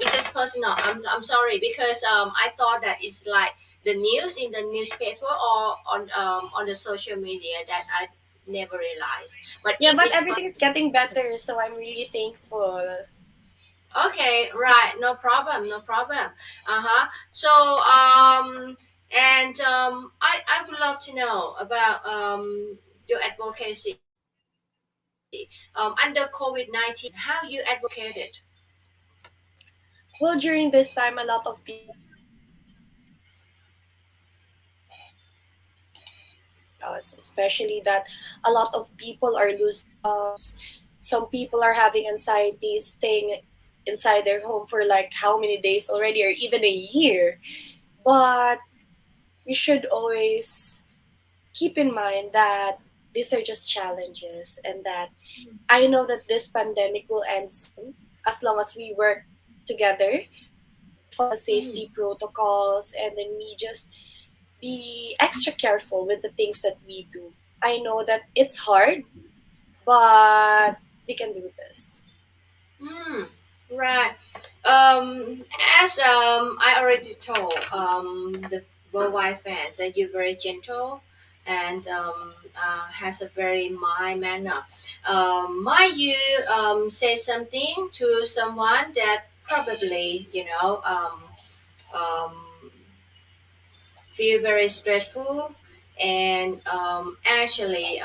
it's just personal. I'm sorry, because I thought that it's like the news in the newspaper or on the social media that I never realized. But Yeah, it but is everything is personal. getting better, so I'm really thankful. Okay, right. No problem. No problem. Uh huh. So and I would love to know about your advocacy under COVID-19. How you advocated? Well, during this time, a lot of people are struggling with us, especially that a lot of people are losing jobs. Some people are having anxiety staying inside their home for like how many days already, or even a year. But we should always keep in mind that these are just challenges, and that I know that this pandemic will end soon as long as we work together, we follow Mm-hmm. safety protocols, and then we just be extra careful with the things that we do. I know that it's hard, but we can do this. Mm, right. As I already told the worldwide fans that you're very gentle and has a very mild manner. Might you say something to someone that probably um, feel very stressful and actually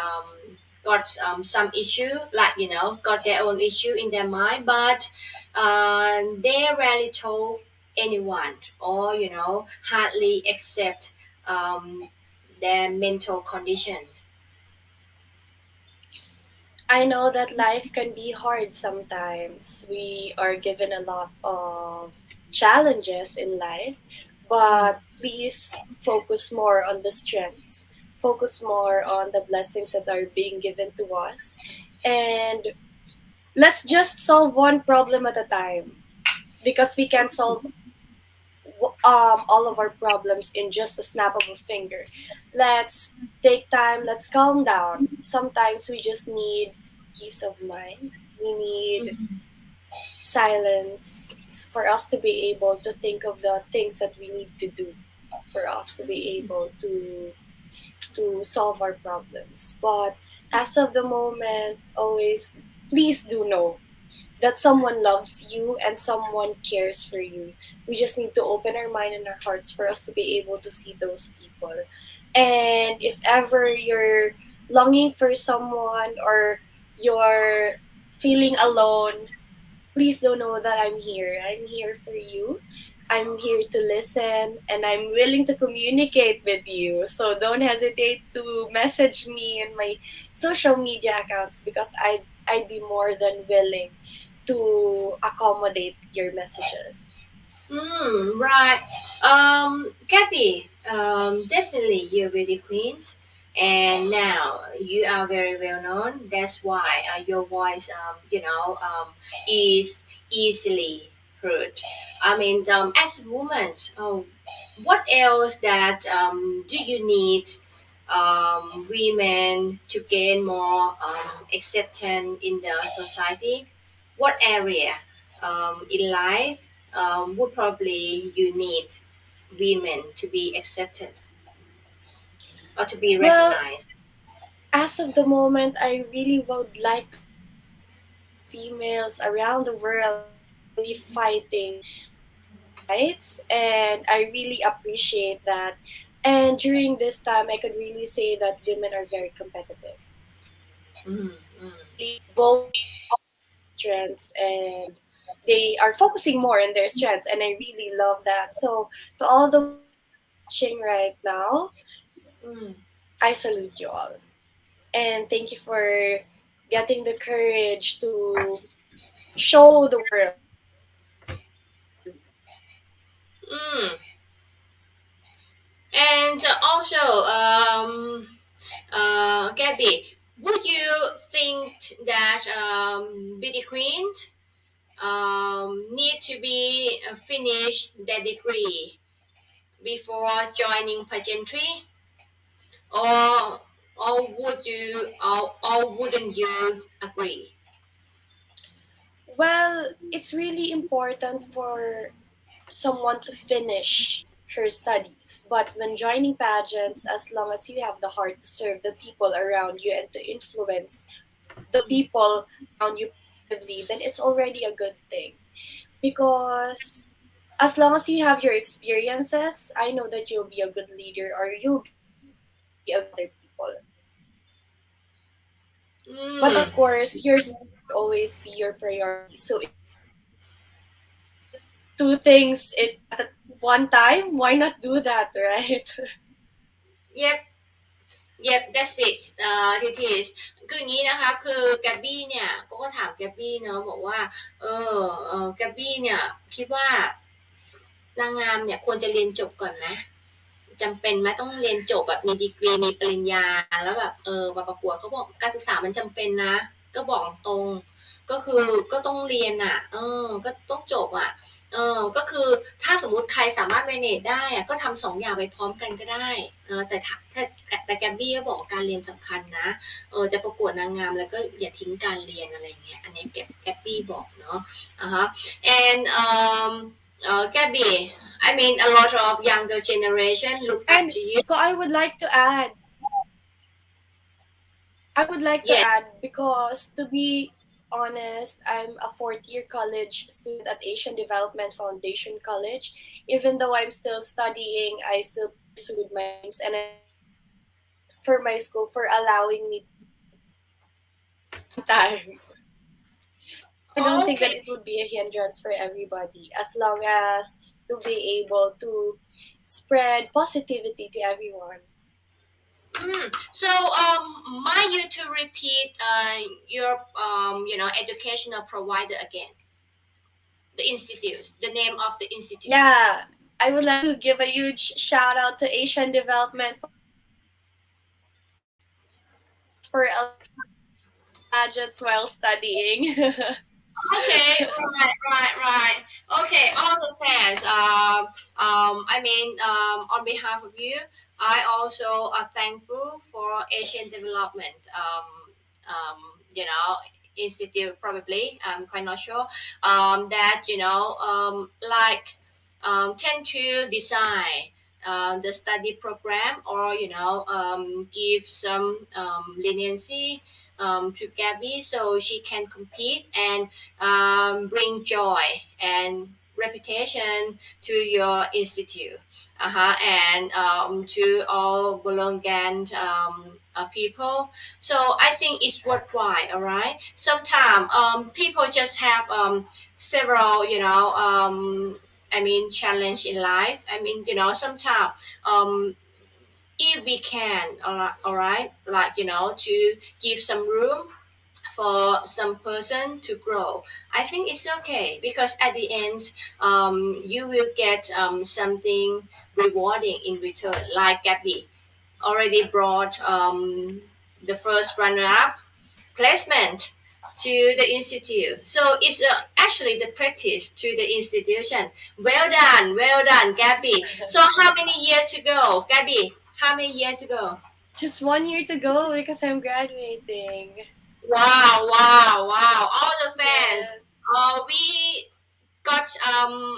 got some issue, like got their own issue in their mind, but they rarely told anyone, or hardly accept um, their mental condition. I know that life can be hard sometimes. We are given a lot of challenges in life, Mm. but please focus more on the strengths. Focus more on the blessings that are being given to us. And let's just solve one problem at a time because we can't solve all of our problems in just a snap of a finger. Let's take time, let's calm down. Sometimes we just need peace of mind. We need silence for us to be able to think of the things that we need to do, for us to be able to. to solve our problems. But as of the moment, always please do know that someone loves you and someone cares for you. We just need to open our mind and our hearts for us to be able to see those people. And if ever you're longing for someone or you're feeling alone, please don't know that I'm here. I'm here for you. I'm here to listen and I'm willing to communicate with you. So don't hesitate to message me in my social media accounts because I'd be more than willing to accommodate your messages. Right. Gabby, definitely you're really queen, and now you are very well known. That's why your voice, is easily heard. I mean, as a woman, what else that do you need women to gain more acceptance in the society? What area in life would probably you need women to be accepted or to be Well, recognized? as of the moment, I really would like to see more females around the world really fighting for their rights, and I really appreciate that. And during this time, I could really say that women are very competitive. Mm, They mm. are really boasting of their strengths and they are focusing more on their strengths, and I really love that. So, to all the women watching right now, Mm. I salute you all. And thank you for getting the courage to show the world that you are worthy. Mm. And also, Gabby, would you think that beauty queens need to be finish their degree before joining pageantry, or or wouldn't you agree? Well, it's really important for someone to finish her studies, but when joining pageants, as long as you have the heart to serve the people around you and to influence the people around you positively, then it's already a good thing. Because as long as you have your experiences, I know that you'll be a good leader or you'll be able to see a good other people. But of Mm. course, your study should always be your priority. So if you can do two things at one time, why not do that, right? Yep, yep, that's it. It is คืออย่างนี้นะคะคือแกบบี้เนี่ยก็ถามแกบบี้เนาะบอกว่าแกบบี้เนี่ยคิดว่านางงามเนี่ยควรจะเรียนจบก่อนไหมจำเป็นไหมต้องเรียนจบแบบมีดีกรีมีปริญญาแล้วแบบมาประกวดเขาบอกการศึกษามันจำเป็นนะก็บอกตรงก็คือก็ต้องเรียนอ่ะก็ต้องจบอ่ะก็คือถ้าสมมุติใครสามารถ manage ได้อะก็ทำสองอย่างไปพร้อมกันก็ได้ถ้าแต่แกบบี้ก็บอกการเรียนสำคัญนะจะประกวดนางงามแล้วก็อย่าทิ้งการเรียนอะไรเงี้ยอันนี้แกบบี้บอกเนาะฮะ and Gabby, I mean, a lot of younger generation look up And to you. I would like to add, Yes. because to be honest, I'm a fourth year college student at Asian Development Foundation College. Even though I'm still studying, I still pursued my dreams, and I'm grateful for my school for allowing me to study at one time. So I don't think that Okay. it would be a hindrance for everybody as long as to be able to spread positivity to everyone. So, mind you to repeat your educational provider again, the institutes, the name of the institute. Yeah, I would like to give a huge shout out to Asian Development Foundation because they allowed for allowing me to do pageants while studying. Okay, right. Okay, all the fans. I mean, on behalf of you, I also are thankful for Asian Development. Um, you know, Institute probably. I'm quite not sure. That tend to design the study program, or give some leniency to Gabby so she can compete and bring joy and reputation to your institute, and to all Bolongan people. So I think it's worthwhile. All right. Sometimes people just have several, challenge in life. Sometimes if we can, all right, like to give some room for some person to grow, I think it's okay, because at the end, you will get something rewarding in return. Like Gabby already brought the first runner-up placement to the institute. So it's actually the practice to the institution. Well done, Gabby. So how many years to go, Gabby? How many years to go? Just 1 year to go because I'm graduating. Wow, wow, wow! All the fans. Yes. We got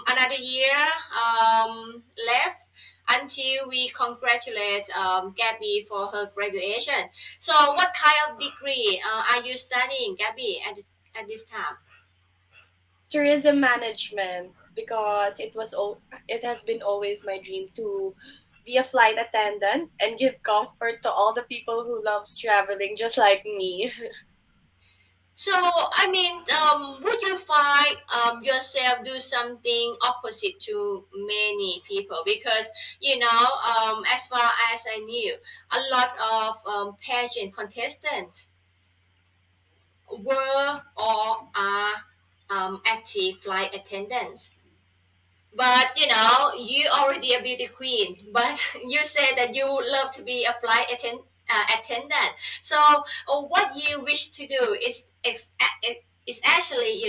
another year left until we congratulate Gabby for her graduation. So, what kind of degree are you studying, Gabby, at this time? Tourism management, because it has been always my dream to be a flight attendant and give comfort to all the people who loves traveling just like me. So, would you find yourself do something opposite to many people? Because, as far as I knew, a lot of pageant contestants were or are active flight attendants. But you already a beauty queen. But you said that you would love to be a attendant. So what you wish to do is actually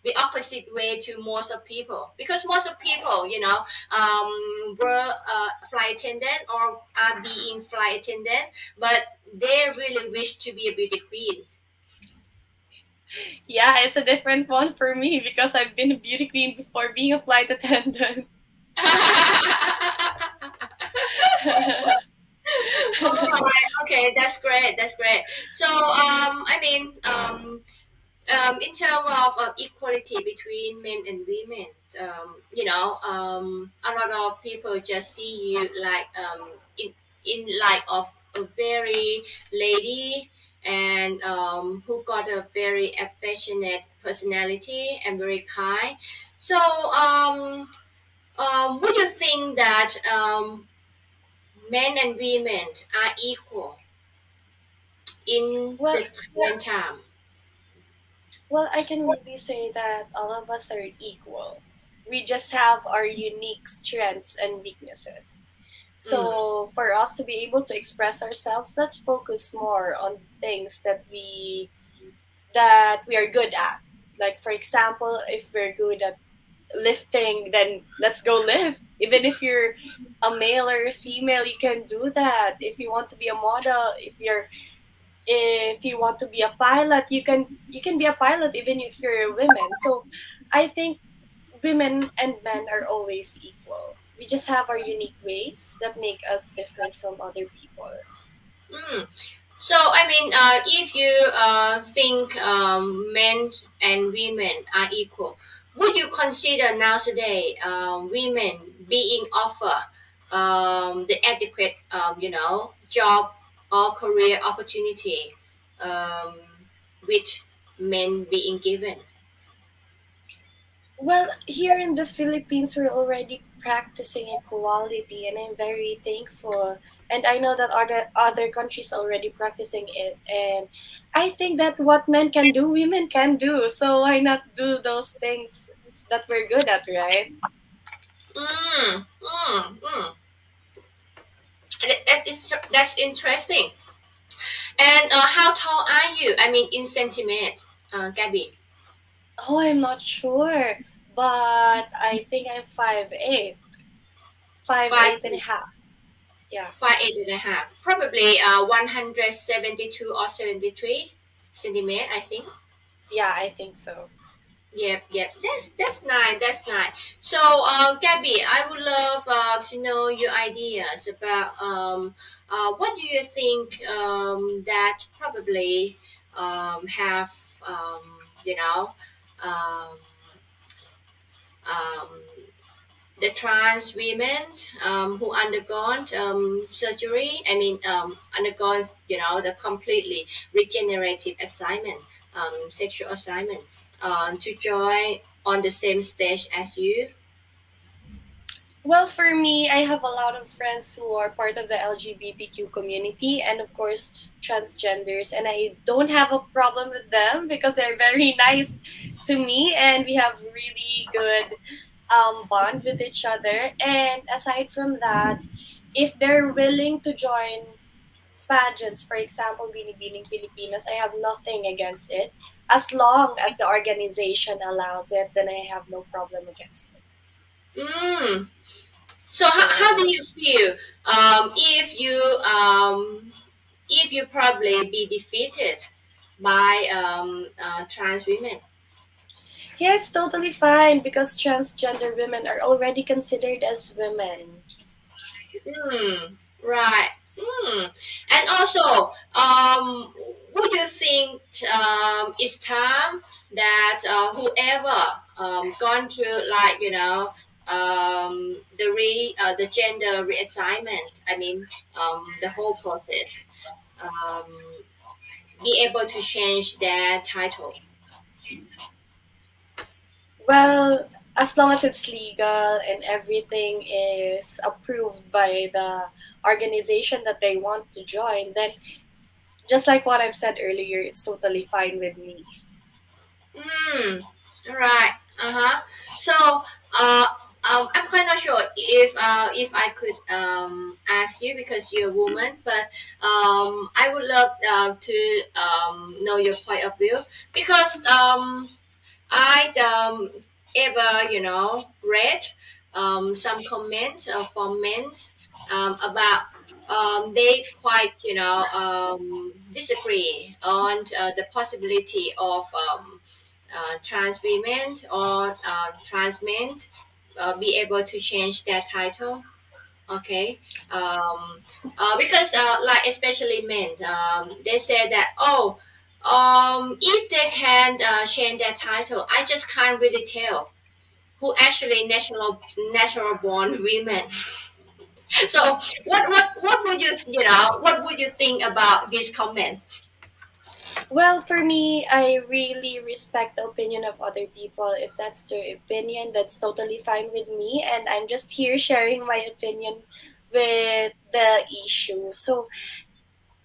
the opposite way to most of people, because most of people were flight attendant or are being flight attendant, but they really wish to be a beauty queen. Yeah, it's a different one for me because I've been a beauty queen before being a flight attendant. All right. Okay, that's great. That's great. So, in terms of equality between men and women, a lot of people just see you like in light of a very lady, and who got a very affectionate personality and very kind. So, would you think that men and women are equal in well, the current time? well, I can really say that all of us are equal. We just have our unique strengths and weaknesses. Mm. So for us to be able to express ourselves, let's focus more on things that we are good at. Like for example, if we're good at lifting, then let's go lift. Even if you're a male or a female, you can do that. If you want to be a model, if you want to be a pilot, you can be a pilot even if you're a woman. So I think women and men are always equal. We just have our unique ways that make us different from other people. Mm. So, if you think men and women are equal, would you consider nowadays women being offered the adequate, job or career opportunity, um, with men being given? Well, here in the Philippines, we're already practicing equality, and I'm very thankful. And I know that other countries are already practicing it. And I think that what men can do, women can do. So why not do those things that we're good at, right? Mm, mm, mm. That's interesting. And how tall are you? In centimeters, Gabby. Oh, I'm not sure, but I think I'm 5'8", five Five eight and a half. Yeah, 5'8" and a half. Probably 172 or 73 centimeter, I think. yeah, I think so. Yep. That's nice. That's nice. So, Gabby, I would love to know your ideas about what do you think that probably have you know um, um, the trans women who undergone surgery. I mean, undergone the completely regenerative assignment, sexual assignment, to join on the same stage as you. Well, for me, I have a lot of friends who are part of the LGBTQ community and, of course, transgenders. And I don't have a problem with them because they're very nice to me and we have really good bond with each other. And aside from that, if they're willing to join pageants, for example, Binibining Pilipinas, I have nothing against it. As long as the organization allows it, then I have no problem against it. Mm. So how do Yeah. you feel if you probably be defeated by trans women? Yeah, it's totally fine because transgender women are already considered as women. Hmm. Right. Hmm. And also, would you think it's time that whoever gone through like the gender reassignment? I mean, the whole process, um, be able to change their title. Well, as long as it's legal and everything is approved by the organization that they want to join, then just like what I've said earlier, it's totally fine with me. Hmm. Right. Uh-huh. So, I'm quite not sure if I could ask you because you're a woman, but I would love to know your point of view because I ever read some comments from men about they quite disagree on the possibility of trans women or trans men be able to change their title. Okay, because like especially men, they say that if they can change their title, I just can't really tell who actually natural born women. So what would what would you think about this comment? Well, for me, I really respect the opinion of other people. If that's their opinion, that's totally fine with me. And I'm just here sharing my opinion with the issue. So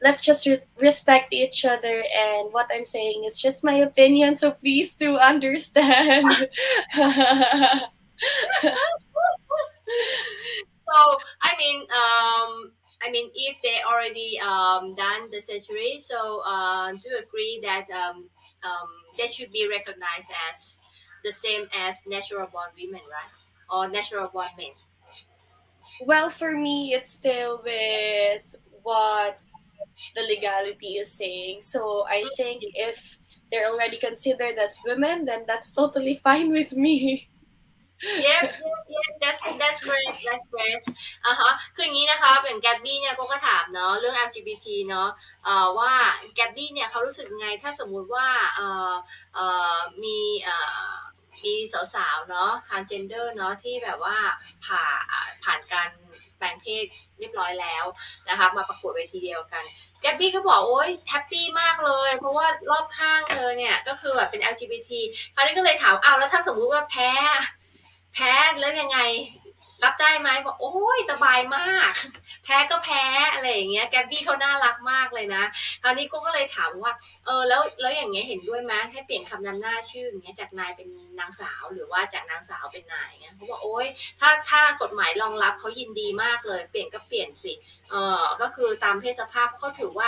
let's just respect each other. And what I'm saying is just my opinion. So please do understand. So if they already done the surgery, so do agree that they should be recognized as the same as natural born women, right? Or natural born men. Well, for me, it's still with what the legality is saying. So I think if they're already considered as women, then that's totally fine with me. Yep, that's great that's great อ่าฮะคืออย่างนี้นะคะอย่างแกบบี้เนี่ยก็ถามเนาะเรื่อง LGBT เนาะว่าแกบบี้เนี่ยเขารู้สึกไงถ้าสมมุติว่ามีมีสาวๆเนาะ transgender เนาะที่แบบว่าผ่าผ่านการแปลงเพศเรียบร้อยแล้วนะคะมาประกวดเวทีเดียวกันแกบบี้ก็บอกโอ๊ยแฮปปี้มากเลยเพราะว่ารอบข้างเธอเนี่ยก็คือแบบเป็น LGBT คราวนี้ก็เลยถามอ้าวแล้วถ้าสมมุติว่าแพ้แล้วยังไงรับได้ไหมบอกโอ้ยสบายมากแพ้ก็แพ้อะไรอย่างเงี้ยแกบบี้เขาน่ารักมากเลยนะคราวนี้ก็เลยถามว่าแล้วอย่างเงี้ยเห็นด้วยไหมให้เปลี่ยนคำนำหน้าชื่ออย่างเงี้ยจากนายเป็นนางสาวหรือว่าจากนางสาวเป็นนายเงี้ยเขาบอกโอ้ยถ้ากฎหมายรองรับเขายินดีมากเลยเปลี่ยนก็เปลี่ยนสิก็คือตามเพศสภาพเขาถือว่า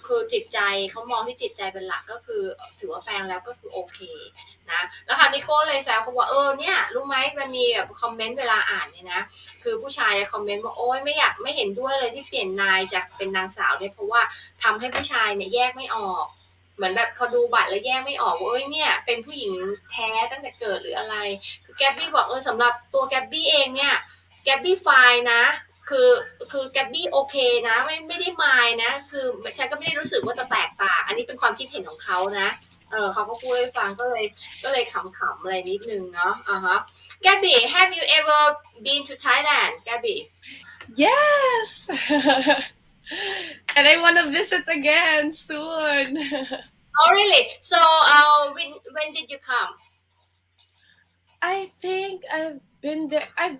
คือจิตใจเขามองที่จิตใจเป็นหลักก็คือถือว่าแปลงแล้วก็คือโอเค นะแล้วคราวนี้โก้เลยแซวเขาว่าเนี่ยรู้ไหมมันมีแบบคอมเมนต์เวลาอ่านเนี่ยนะคือผู้ชายคอมเมนต์ว่าโอ้ยไม่เห็นด้วยเลยที่เปลี่ยนนายจากเป็นนางสาวเนี่ยเพราะว่าทำให้ผู้ชายเนี่ยแยกไม่ออก เหมือนแบบพอดูบัตรแล้วแยกไม่ออกว่าเอ้ยเนี่ยเป็นผู้หญิงแท้ตั้งแต่เกิดหรืออะไรคือแกบบี้บอกสำหรับตัวแกบบี้เองเนี่ยแกบบี้ไฟนะคือคือแกบบี้โอเคนะไม่ได้มายนะคือฉันก็ไม่ได้รู้สึกว่าจะแตกต่างอันนี้เป็นความคิดเห็นของเขานะเขาก็พูดให้ฟังก็เลยขำๆอะไรนิดนึงเนาะฮะ Gabby have you ever been to Thailand Gabby Yes! And I want to visit again soon. oh really so when did you come I think I've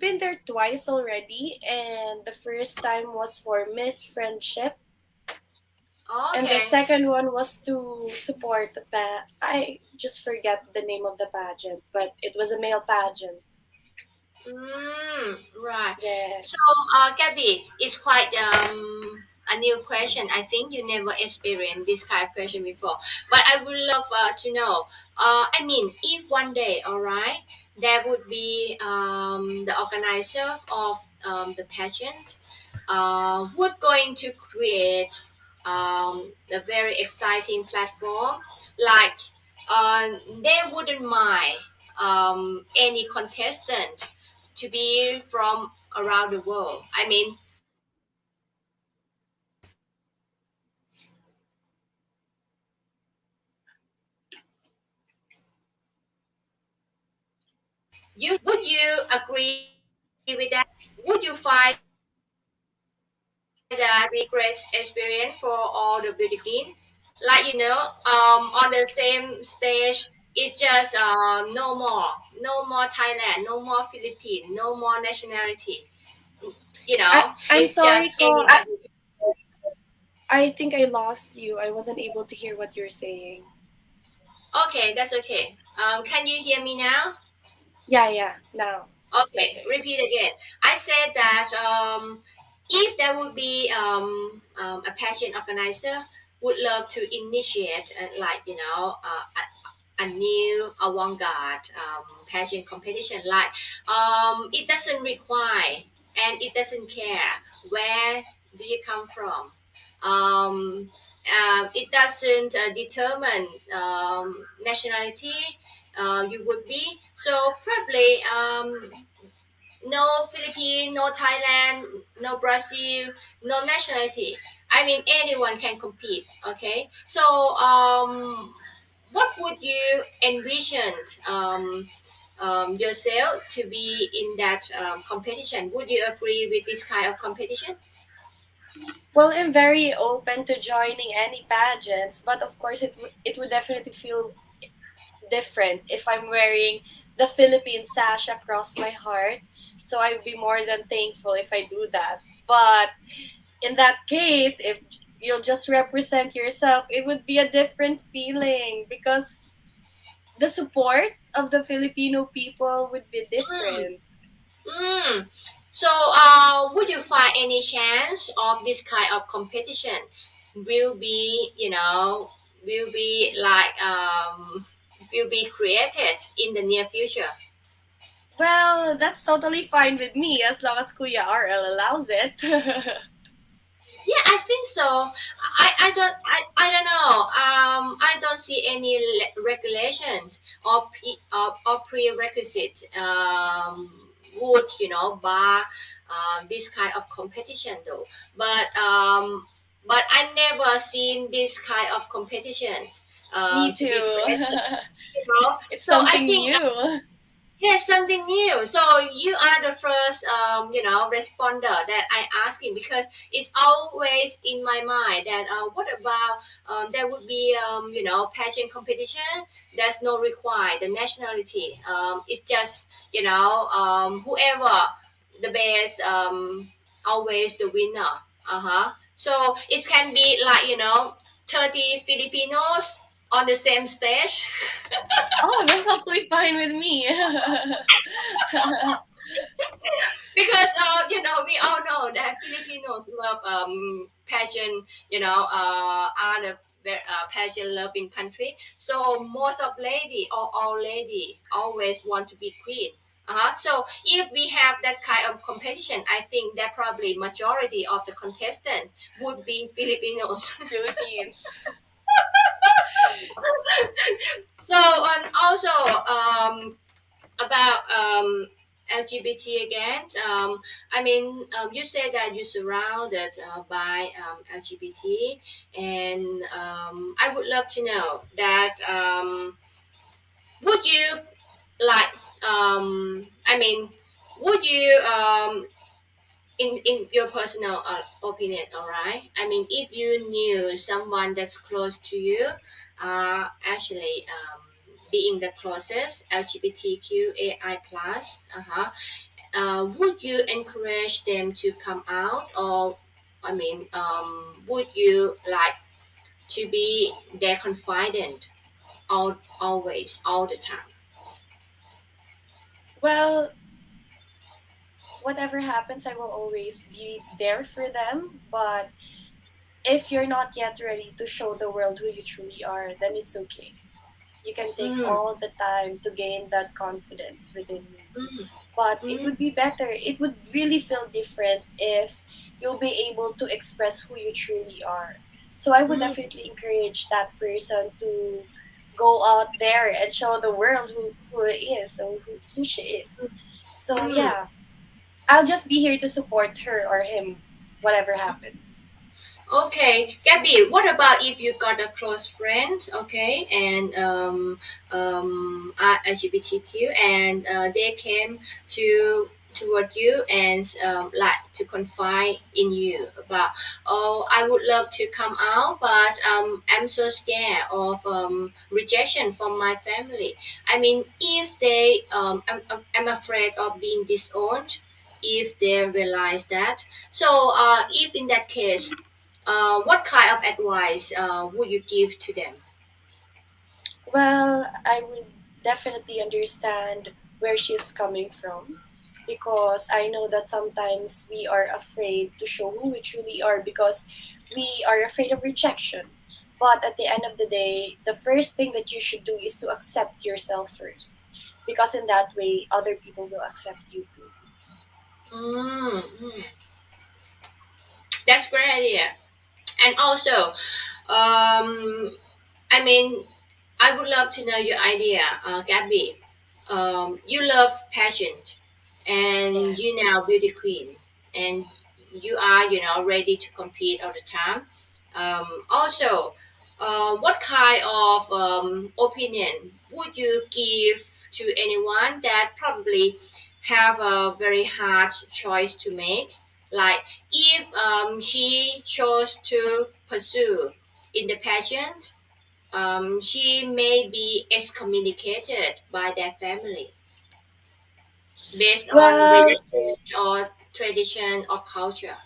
been there twice already, and the first time was for Miss Friendship, oh, and the okay second one was to support I just forget the name of the pageant, but it was a male pageant. Right. So, Yes. Gabby, it's quite a new question. I think you never experienced this kind of question before, but I would love to know. I mean, if one day, all right, there would be the organizer of the pageant would going to create a very exciting platform, like they wouldn't mind any contestant to be from around the world. I mean, you would you agree with that? Would you find that be great experience for all the beauty queen? Like on the same stage, it's just no more Thailand, no more Philippines, no more nationality. I'm It's sorry, just Ko. anybody. I think I lost you. I wasn't able to hear what you're saying. Okay, that's okay. Can you hear me now? Yeah, yeah. Now it's Okay, better. repeat again. I said that if there would be a pageant organizer would love to initiate like a new avant-garde pageant competition like it doesn't require and it doesn't care where do you come from it doesn't determine nationality you would be so probably no Philippines, no Thailand, no Brazil, no nationality. I mean, anyone can compete. Okay, so what would you envision yourself to be in that competition? Would you agree with this kind of competition? Well, I'm very open to joining any pageants, but of course, it would definitely feel different if I'm wearing the Philippine sash across my heart. So I'd be more than thankful if I do that. But in that case, if you'll just represent yourself, it would be a different feeling because the support of the Filipino people would be Mm, different. mm. So, would you find any chance of this kind of competition will be, will be like will be created in the near future? Well, that's totally fine with me as long as Kuya RL allows it. Yeah, I think so. I don't know. I don't see any regulations or prerequisite would bar this kind of competition though. But I never seen this kind of competition Me to be too. created. It's So I something think new. yes, something new. So you are the first, responder that I asking because it's always in my mind that what about there would be pageant competition. There's no require the nationality. It's just whoever the best always the winner. So it can be like 30 Filipinos on the same stage. Oh, that's totally fine with me. Because we all know that Filipinos love pageant are the pageant loving country, so most of lady or all lady always want to be queen. So if we have that kind of competition, I think that probably majority of the contestant would be Filipinos. Philippines. So also about LGBT again. You said that you're surrounded by LGBT, and I would love to know that would you like I mean would you in your personal opinion, all right, if you knew someone that's close to you actually being the closest LGBTQAI plus, would you encourage them to come out, or would you like to be their confidant always all the time? Well, whatever happens, I will always be there for them. But if you're not yet ready to show the world who you truly are, then it's okay. You can take Mm, all the time to gain that confidence within you. mm, But it mm, would be better, it would really feel different if you'll be able to express who you truly are. So I would mm, definitely encourage that person to go out there and show the world who it is, or who she is. So mm. yeah, I'll just be here to support her or him, whatever happens. Okay, Gabby, what about if you got a close friend, okay, and are LGBTQ, and they came to toward you and like to confide in you about, oh, I would love to come out, but I'm so scared of rejection from my family. If they I'm afraid of being disowned if they realize that. So if in that case, what kind of advice would you give to them? Well, I would definitely understand where she's coming from, because I know that sometimes we are afraid to show who we truly are because we are afraid of rejection. But at the end of the day, the first thing that you should do is to accept yourself first, because in that way, other people will accept you too. Mm, mm. That's a great idea. And also, I mean, I would love to know your idea, Gabby. You love pageant, Yeah. and you now beauty queen, and you are, ready to compete all the time. Also, what kind of opinion would you give to anyone that probably have a very hard choice to make? Like if she chose to pursue in the pageant, she may be excommunicated by their family based on Well, religion or tradition or culture.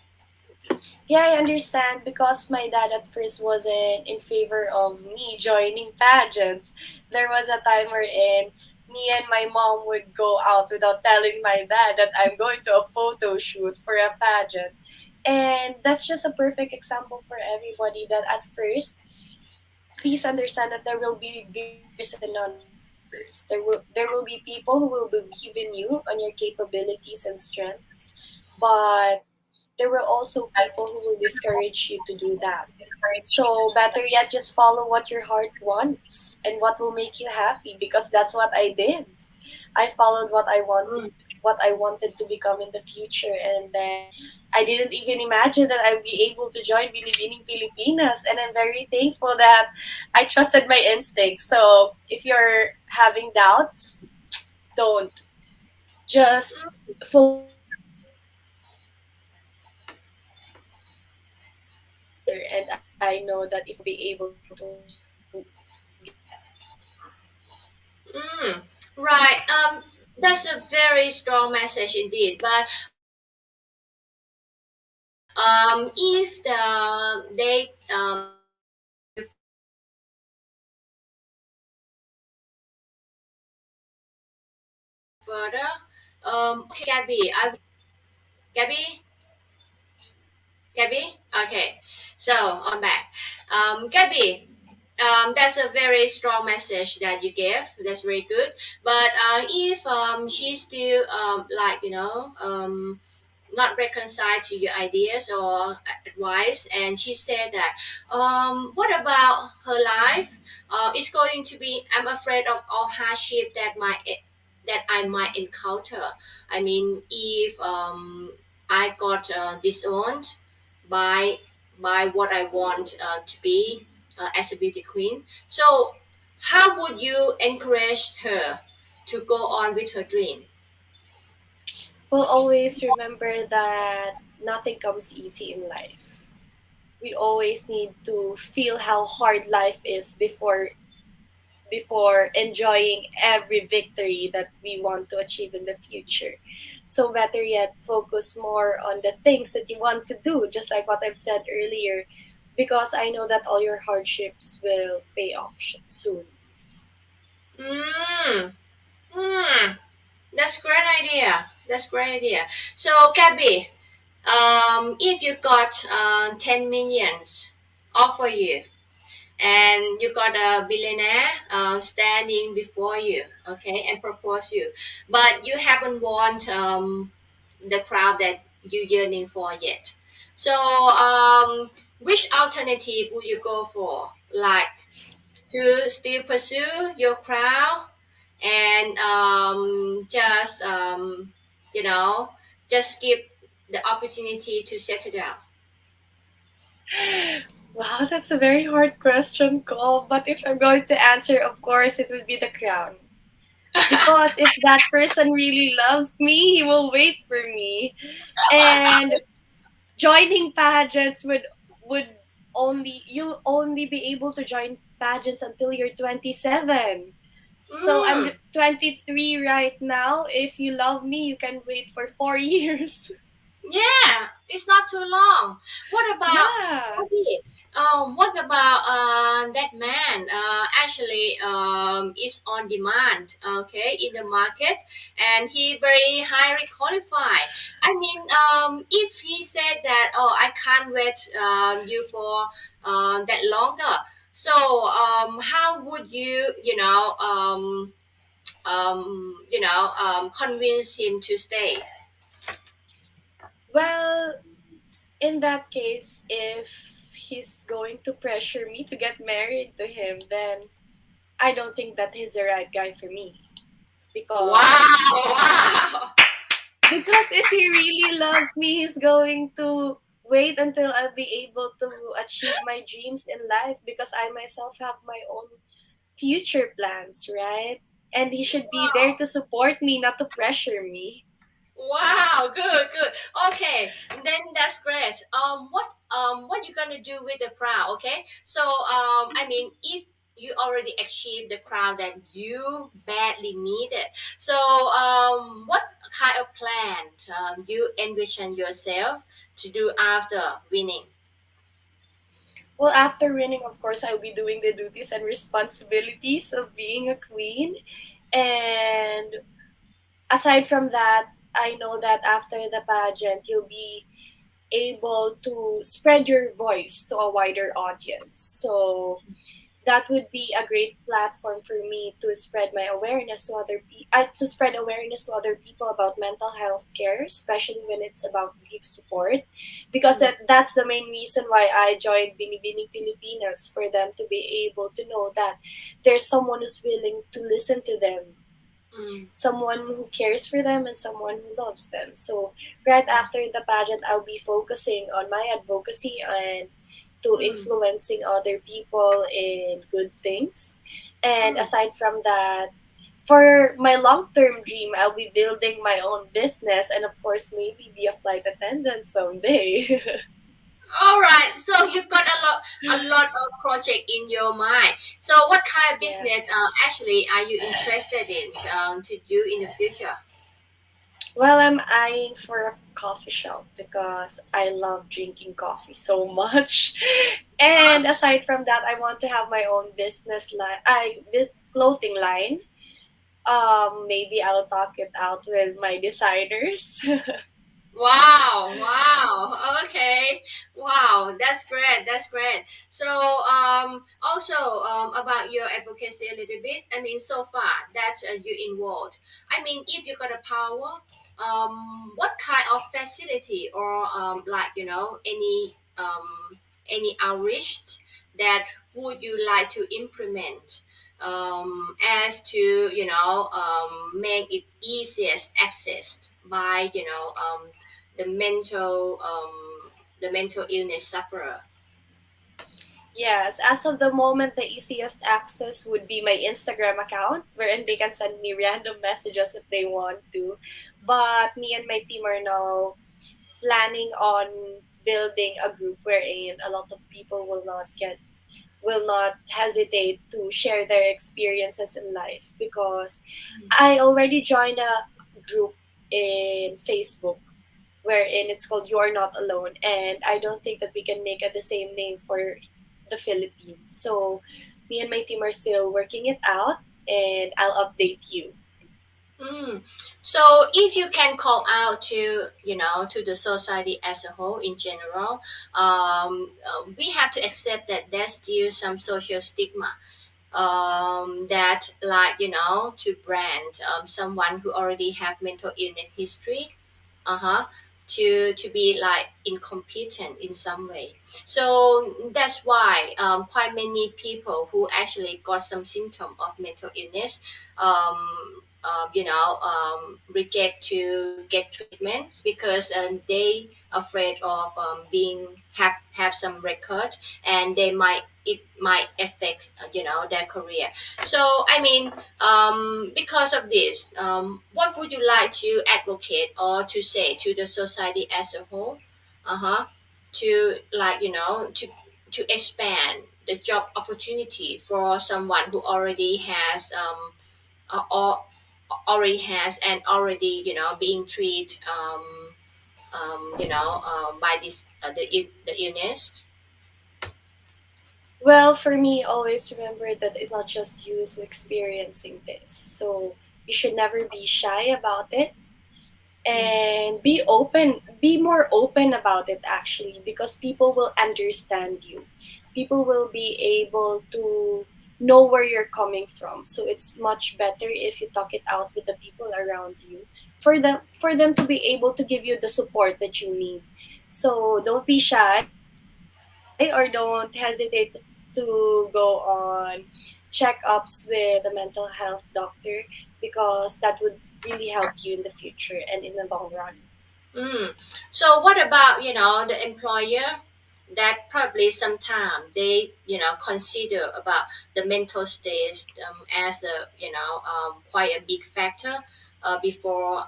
yeah, I understand, because my dad at first wasn't in favor of me joining pageants. There was a time wherein me and my mom would go out without telling my dad that I'm going to a photo shoot for a pageant. And that's just a perfect example for everybody that at first, please understand that there will be believers and non-believers. There will be people who will believe in you on your capabilities and strengths, but there were also people who will discourage you to do that. So better yet, just follow what your heart wants and what will make you happy, because that's what I did. I followed Mm, what I wanted to become in the future, and then I didn't even imagine that I'd be able to join Binibining Pilipinas, and I'm very thankful that I trusted my instincts. So if you're having doubts, don't. Just focus on what you want, and you'll get there. And I know that if you'll be able to get there. mm. Right. That's a very strong message indeed. But if they push you further, okay, Gabby, Gabby, Gabby. Okay, so I'm back. Gabby, that's a very strong message that you gave. That's very good. But if she's still not reconcile to your ideas or advice, and she said that, what about her life? It's going to be. I'm afraid of all hardship that I might encounter. I mean, if I got disowned by what I want to be as a beauty queen. So, how would you encourage her to go on with her dream? We'll always remember that nothing comes easy in life. We always need to feel how hard life is before enjoying every victory that we want to achieve in the future. So better yet, focus more on the things that you want to do, just like what I've said earlier, because I know that all your hardships will pay off soon. Mm, mm, that's great idea. That's great idea. So, Gabby, if you got 10 millions offer you, and you got a billionaire standing before you, okay, and propose you, but you haven't won the crowd that you yearning for yet. So, which alternative would you go for? Like to still pursue your crowd and just you know just skip the opportunity to settle down. Wow, that's a very hard question, Cole. But if I'm going to answer, of course, it would be the crown. Because if that person really loves me, he will wait for me. And joining pageants would only you'll only be able to join pageants until you're 27. So I'm Mm. 23 right now. If you love me, you can wait for 4 years. Yeah, it's not too long. What about Yeah. Abby? What about that man? Actually, is on demand. Okay, in the market, and he very highly qualified. I mean, if he said that, oh, I can't wait you for that longer. So, how would you, convince him to stay? Well, in that case, if he's going to pressure me to get married to him, then I don't think that he's the right guy for me. Because Wow! because if he really loves me, he's going to wait until I'll be able to achieve my dreams in life because I myself have my own future plans, right? And he should be there Wow! to support me, not to pressure me. Wow! Good, good. Okay, then that's great. What you gonna do with the crowd? Okay, so I mean, if you already achieved the crowd that you badly needed, so what kind of plan you envision yourself to do after winning? Well, after winning, of course, I'll be doing the duties and responsibilities of being a queen. And aside from that, I know that after the pageant, you'll be able to spread your voice to a wider audience. So that would be a great platform for me to spread my awareness to to spread awareness to other people about mental health care, especially when it's about grief support, because Mm, that's the main reason why I joined Binibining Filipinas, for them to be able to know that there's someone who's willing to listen to them, mm, someone who cares for them, and someone who loves them. So right mm, after the pageant, I'll be focusing on my advocacy and to mm, influencing other people in good things. And mm. aside from that, for my long-term dream, I'll be building my own business and of course maybe be a flight attendant someday. All right. So you got a lot of project in your mind. So what kind of Yeah. business actually are you interested in to do in the future? Well, I'm eyeing for a coffee shop because I love drinking coffee so much. And aside from that, I want to have my own business line, clothing line. Maybe I'll talk it out with my designers. Wow, wow. Okay. Wow, that's great. That's great. So, also about your advocacy a little bit. I mean, so far that you involved. I mean, if you got a power, what kind of facility or any outreach that would you like to implement as to make it easiest accessed by the mental illness sufferer. Yes, as of the moment, the easiest access would be my Instagram account, wherein they can send me random messages if they want to. But me and my team are now planning on building a group wherein a lot of people will not hesitate to share their experiences in life, because I already joined a group in Facebook wherein it's called You Are Not Alone, and I don't think that we can make it the same name for the Philippines. So me and my team are still working it out, and I'll update you. Mm. So if you can call out to to the society as a whole in general, we have to accept that there's still some social stigma that like to brand someone who already have mental illness history uh-huh to be like incompetent in some way. So that's why quite many people who actually got some symptom of mental illness reject to get treatment because they afraid of being have some records, and they might it might affect their career. So I mean, because of this, what would you like to advocate or to say to the society as a whole, uh-huh to like to expand the job opportunity for someone who already has or already has and already being treated by this the illness. Well, for me, always remember that it's not just you who's experiencing this. So you should never be shy about it, and be more open about it, actually, because people will understand you. People will be able to know where you're coming from. So it's much better if you talk it out with the people around you, for them to be able to give you the support that you need. So don't be shy, or don't hesitate to go on checkups with a mental health doctor, because that would really help you in the future and in the long run. Mm. So what about the employer that probably sometimes they consider about the mental state as a quite a big factor before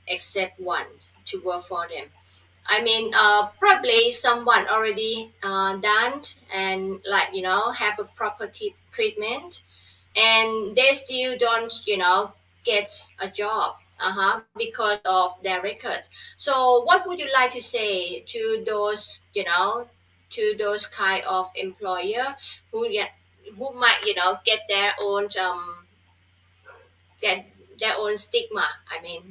accept one to work for them. I mean, probably someone already done and like have a proper treatment, and they still don't get a job because of their record. So what would you like to say to those to those kind of employer who might get their own get their own stigma, I mean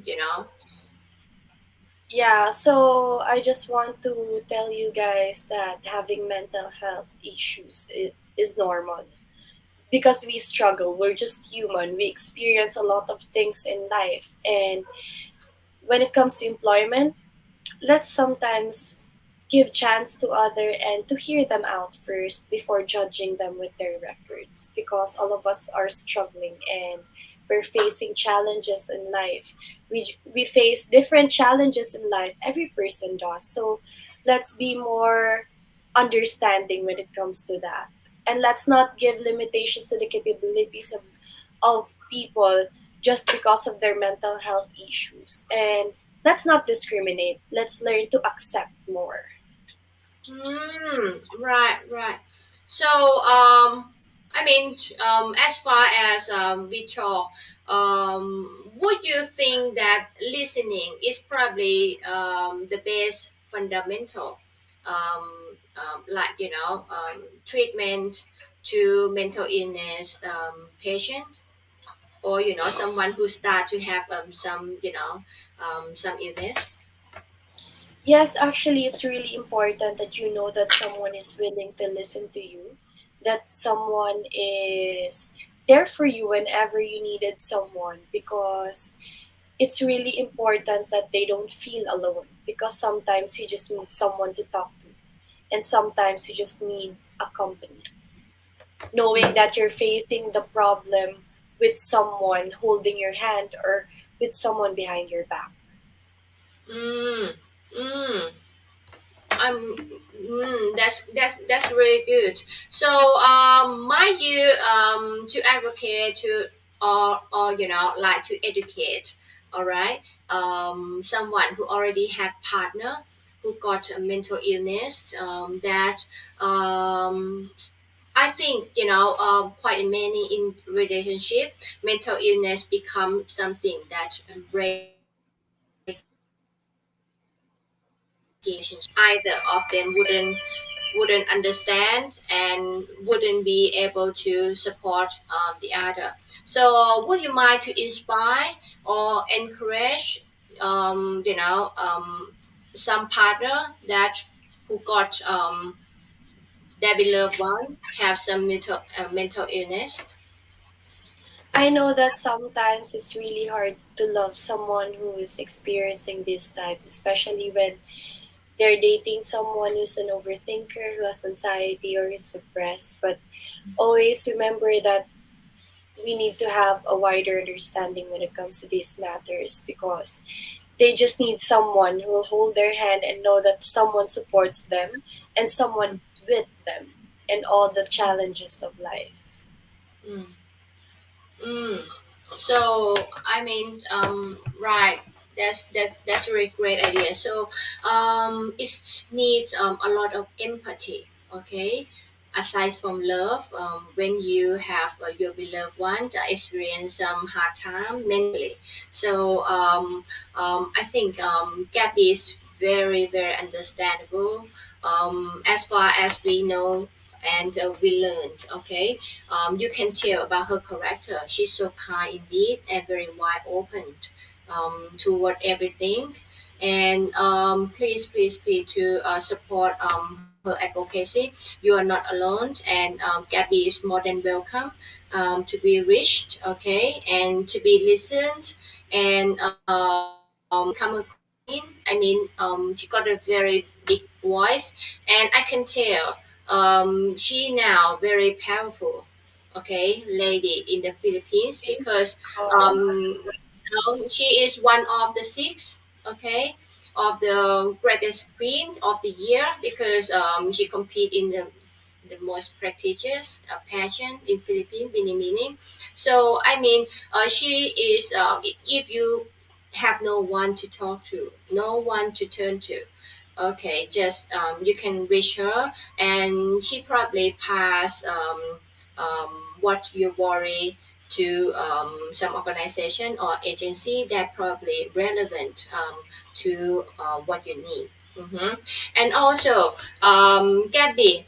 Yeah, so I just want to tell you guys that having mental health issues is normal, because we struggle. We're just human. We experience a lot of things in life. And when it comes to employment, let's sometimes give chance to other and to hear them out first before judging them with their records, because all of us are struggling and we're facing challenges in life. We face different challenges in life, every person does. So let's be more understanding when it comes to that, and let's not give limitations to the capabilities of people just because of their mental health issues. And let's not discriminate. Let's learn to accept more. Right, right. So, I mean, as far as we talk, would you think that listening is probably the best fundamental, like treatment to mental illness patient, or someone who start to have some some illness. Yes, actually, it's really important that you know that someone is willing to listen to you, that someone is there for you whenever you needed someone, because it's really important that they don't feel alone, because sometimes you just need someone to talk to, and sometimes you just need a company. Knowing that you're facing the problem with someone holding your hand or with someone behind your back. Mm, mm. That's really good. So, mind you, to advocate to, or like to educate, all right, someone who already had partner who got a mental illness, that um, I think quite many in relationship, mental illness become something that break either of them wouldn't understand and wouldn't be able to support the other. So, would you mind to inspire or encourage, some partner that who got their beloved ones have some mental illness? I know that sometimes it's really hard to love someone who is experiencing these types, especially when they're dating someone who's an overthinker, who has anxiety or is depressed. But always remember that we need to have a wider understanding when it comes to these matters, because they just need someone who will hold their hand and know that someone supports them and someone with them in all the challenges of life. Mm. Mm. So I mean, right. That's a really great idea. So, it needs a lot of empathy. Okay, aside from love, when you have your beloved one that experience some hard time mentally. So, I think Gabby is very understandable. As far as we know and we learned. Okay, you can tell about her character. She's so kind indeed and very wide open toward everything. And please to support her advocacy. You are not alone, and Gabby is more than welcome to be reached, okay, and to be listened, and become a queen. I mean, she got a very big voice, and I can tell she now very powerful, okay, lady in the Philippines because Oh, she is one of the six, okay, of the greatest queen of the year because she compete in the most prestigious pageant in Philippines, meaning. So I mean, she is. If you have no one to talk to, no one to turn to, okay, just you can reach her, and she probably pass what you worry to some organization or agency that probably relevant to what you need. And also, Gabby,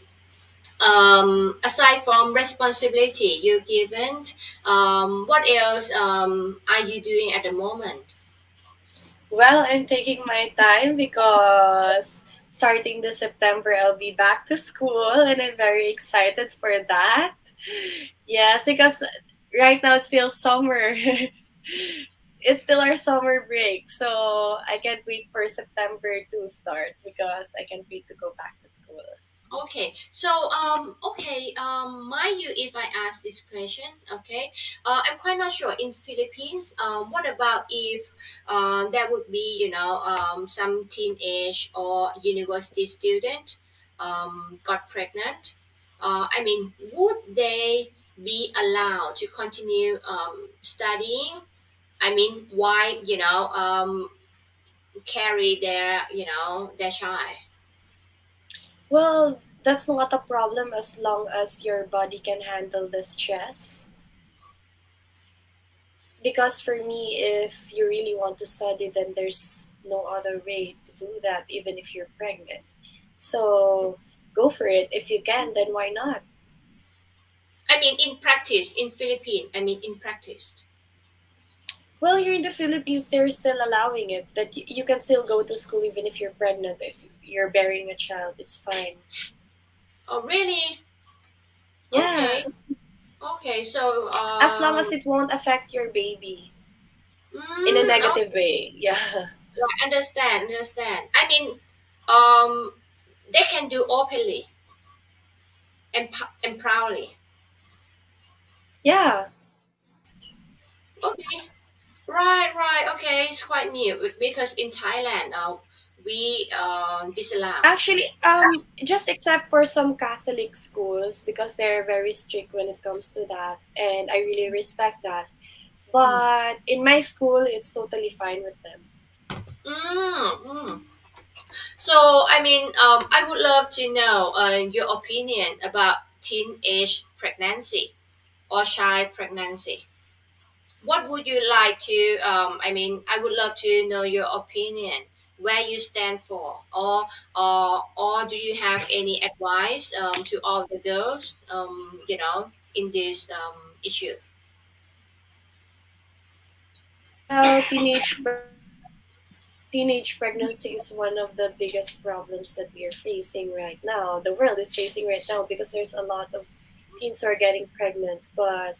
aside from responsibility you given, what else are you doing at the moment? well, I'm taking my time because starting this September, I'll be back to school and I'm very excited for that. Yes, because right now it's still summer. It's still our summer break. So I can't wait for September to start because I can't wait to go back to school. Okay, so mind you, if I ask this question, okay, I'm quite not sure in Philippines. What about if there would be some teenage or university student got pregnant? I mean, would they be allowed to continue studying? I mean, why carry their child? Well, that's not a problem as long as your body can handle the stress. Because for me, if you really want to study, then there's no other way to do that, even if you're pregnant. So go for it. If you can, then why not? I mean, in practice, in Philippines, I mean, in practice. Well, here in the Philippines, they're still allowing it that you can still go to school even if you're pregnant. If you're bearing a child, it's fine. Oh, really? Yeah, Okay. Okay. So, as long as it won't affect your baby. in a negative Okay, way. Yeah. right, understand. I mean, um, they can do openly and proudly. Yeah. Okay, right. Okay, it's quite new because in Thailand, we disallow. Actually, just except for some Catholic schools because they're very strict when it comes to that, and I really respect that. Mm. But in my school, it's totally fine with them. Mm. So, I mean, I would love to know your opinion about teenage pregnancy or child pregnancy. What would you like to? I mean, I would love to know your opinion, where you stand for, or do you have any advice to all the girls, in this issue? Well, teenage pregnancy is one of the biggest problems that we are facing right now. The world is facing right now because there's a lot of teens who are getting pregnant. But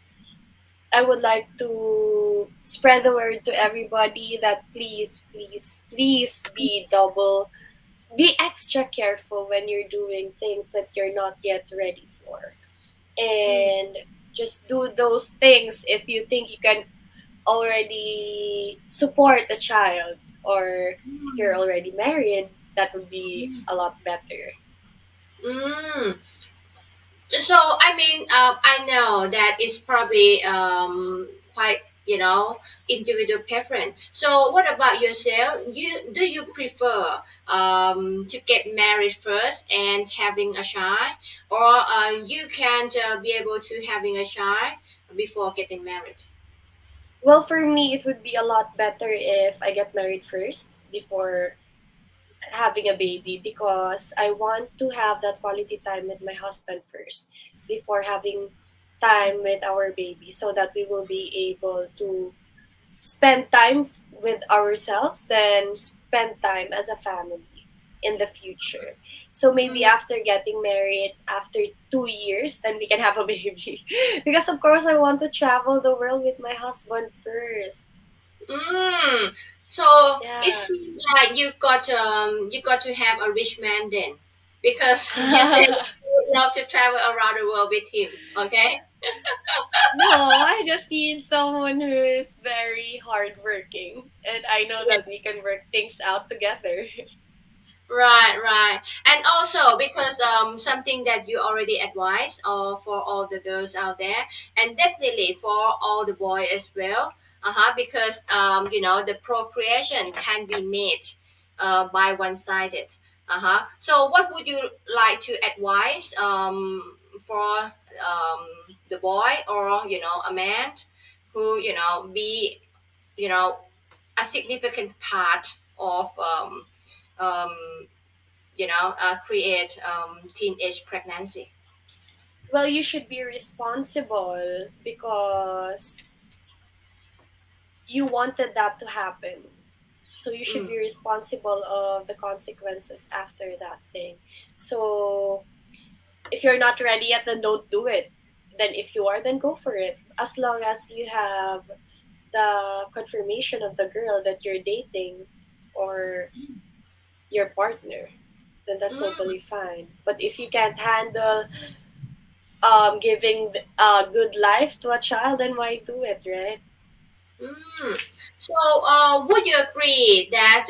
I would like to spread the word to everybody that please be extra careful when you're doing things that you're not yet ready for. Mm. And just do those things if you think you can already support a child, or if you're already married, that would be a lot better. Mm. So I mean, I know that it's probably quite individual preference. So what about yourself? Do you prefer to get married first and having a child, or you can't be able to having a child before getting married? Well, for me, it would be a lot better if I get married first before having a baby, because I want to have that quality time with my husband first before having time with our baby, so that we will be able to spend time with ourselves, then spend time as a family in the future. So maybe Mm. after getting married, after 2 years, then we can have a baby. Because of course I want to travel the world with my husband first. Mm. So it Yeah. seems like you got to have a rich man then, because you said you would love to travel around the world with him. Okay. No, I just need someone who is very hardworking, and I know that we can work things out together. Right. And also because something that you already advised for all the girls out there, and definitely for all the boys as well. Because the procreation can be made by one sided. So what would you like to advise for the boy, or a man who be you know a significant part of um, create teenage pregnancy. Well, you should be responsible because you wanted that to happen. So you should Mm. be responsible of the consequences after that thing. So if you're not ready yet, then don't do it. Then if you are, then go for it. As long as you have the confirmation of the girl that you're dating or your partner, then that's Mm. totally fine. But if you can't handle giving a good life to a child, then why do it, right? Mm. So, would you agree that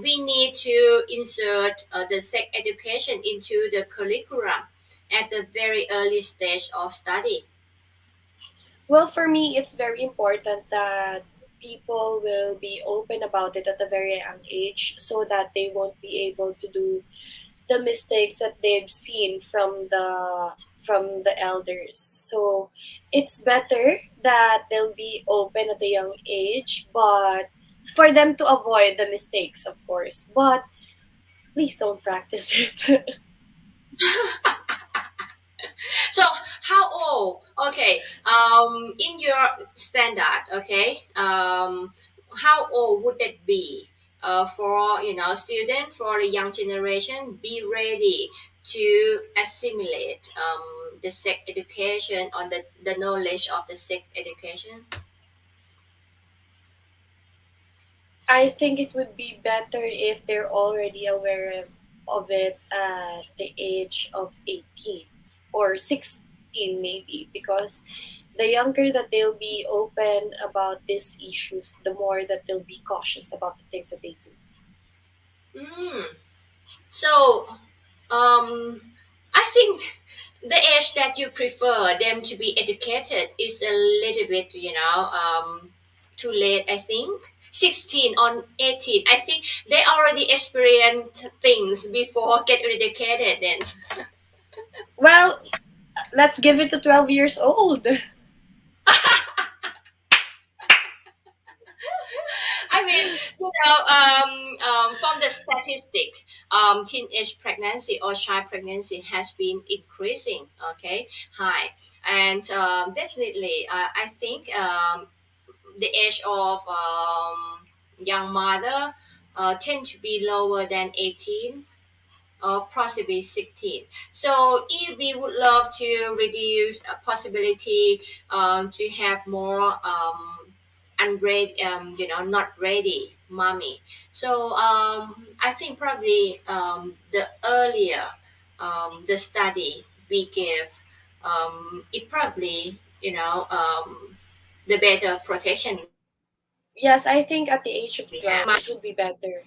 we need to insert the sex education into the curriculum at the very early stage of study? Well, for me, it's very important that people will be open about it at a very young age, so that they won't be able to do the mistakes that they've seen from the elders. So it's better that they'll be open at a young age, but for them to avoid the mistakes, of course. But please don't practice it. So, how old? Okay. In your standard, okay. How old would that be? For student, for the young generation, be ready to assimilate the sex education, on the knowledge of the sex education. I think it would be better if they're already aware of it at the age of 18 or 16 maybe, because the younger that they'll be open about these issues, the more that they'll be cautious about the things that they do. Mm. So, I think the age that you prefer them to be educated is a little bit, too late. I think 16 on 18. I think they already experienced things before get educated. Then Well, let's give it to 12 years old. I mean, from the statistic, teenage pregnancy or child pregnancy has been increasing. Okay, high, and definitely, I think the age of young mother tend to be lower than 18 or possibly 16. So if we would love to reduce a possibility to have more unready, not ready mommy. So I think probably the earlier the study we give, it probably, the better protection Yes, I think at the age of we have. 12, it would be better.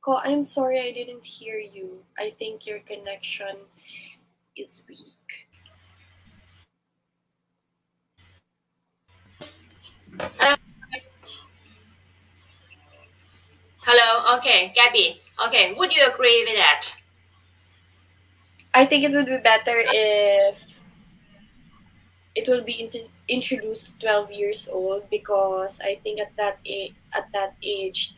Ko, I'm sorry I didn't hear you. I think your connection is weak. Uh, Hello, okay, Gabby. Okay, would you agree with that? I think it would be better if it will be introduced to 12 years old, because I think at that age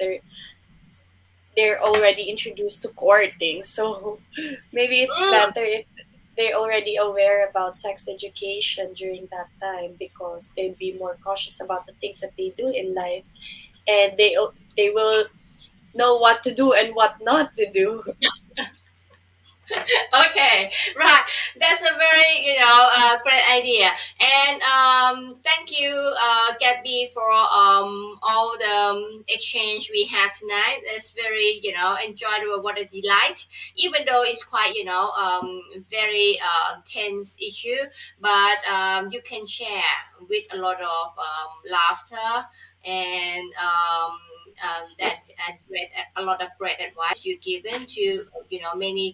they're already introduced to courting. So maybe it's Mm, better if they're already aware about sex education during that time, because they'd be more cautious about the things that they do in life, and they will know what to do and what not to do. okay, right. That's a very, great idea. And thank you, Gabby, for all the exchange we had tonight. It's very, enjoyable. What a delight. Even though it's quite, very tense issue, but you can share with a lot of laughter and that and great, a lot of great advice you given to many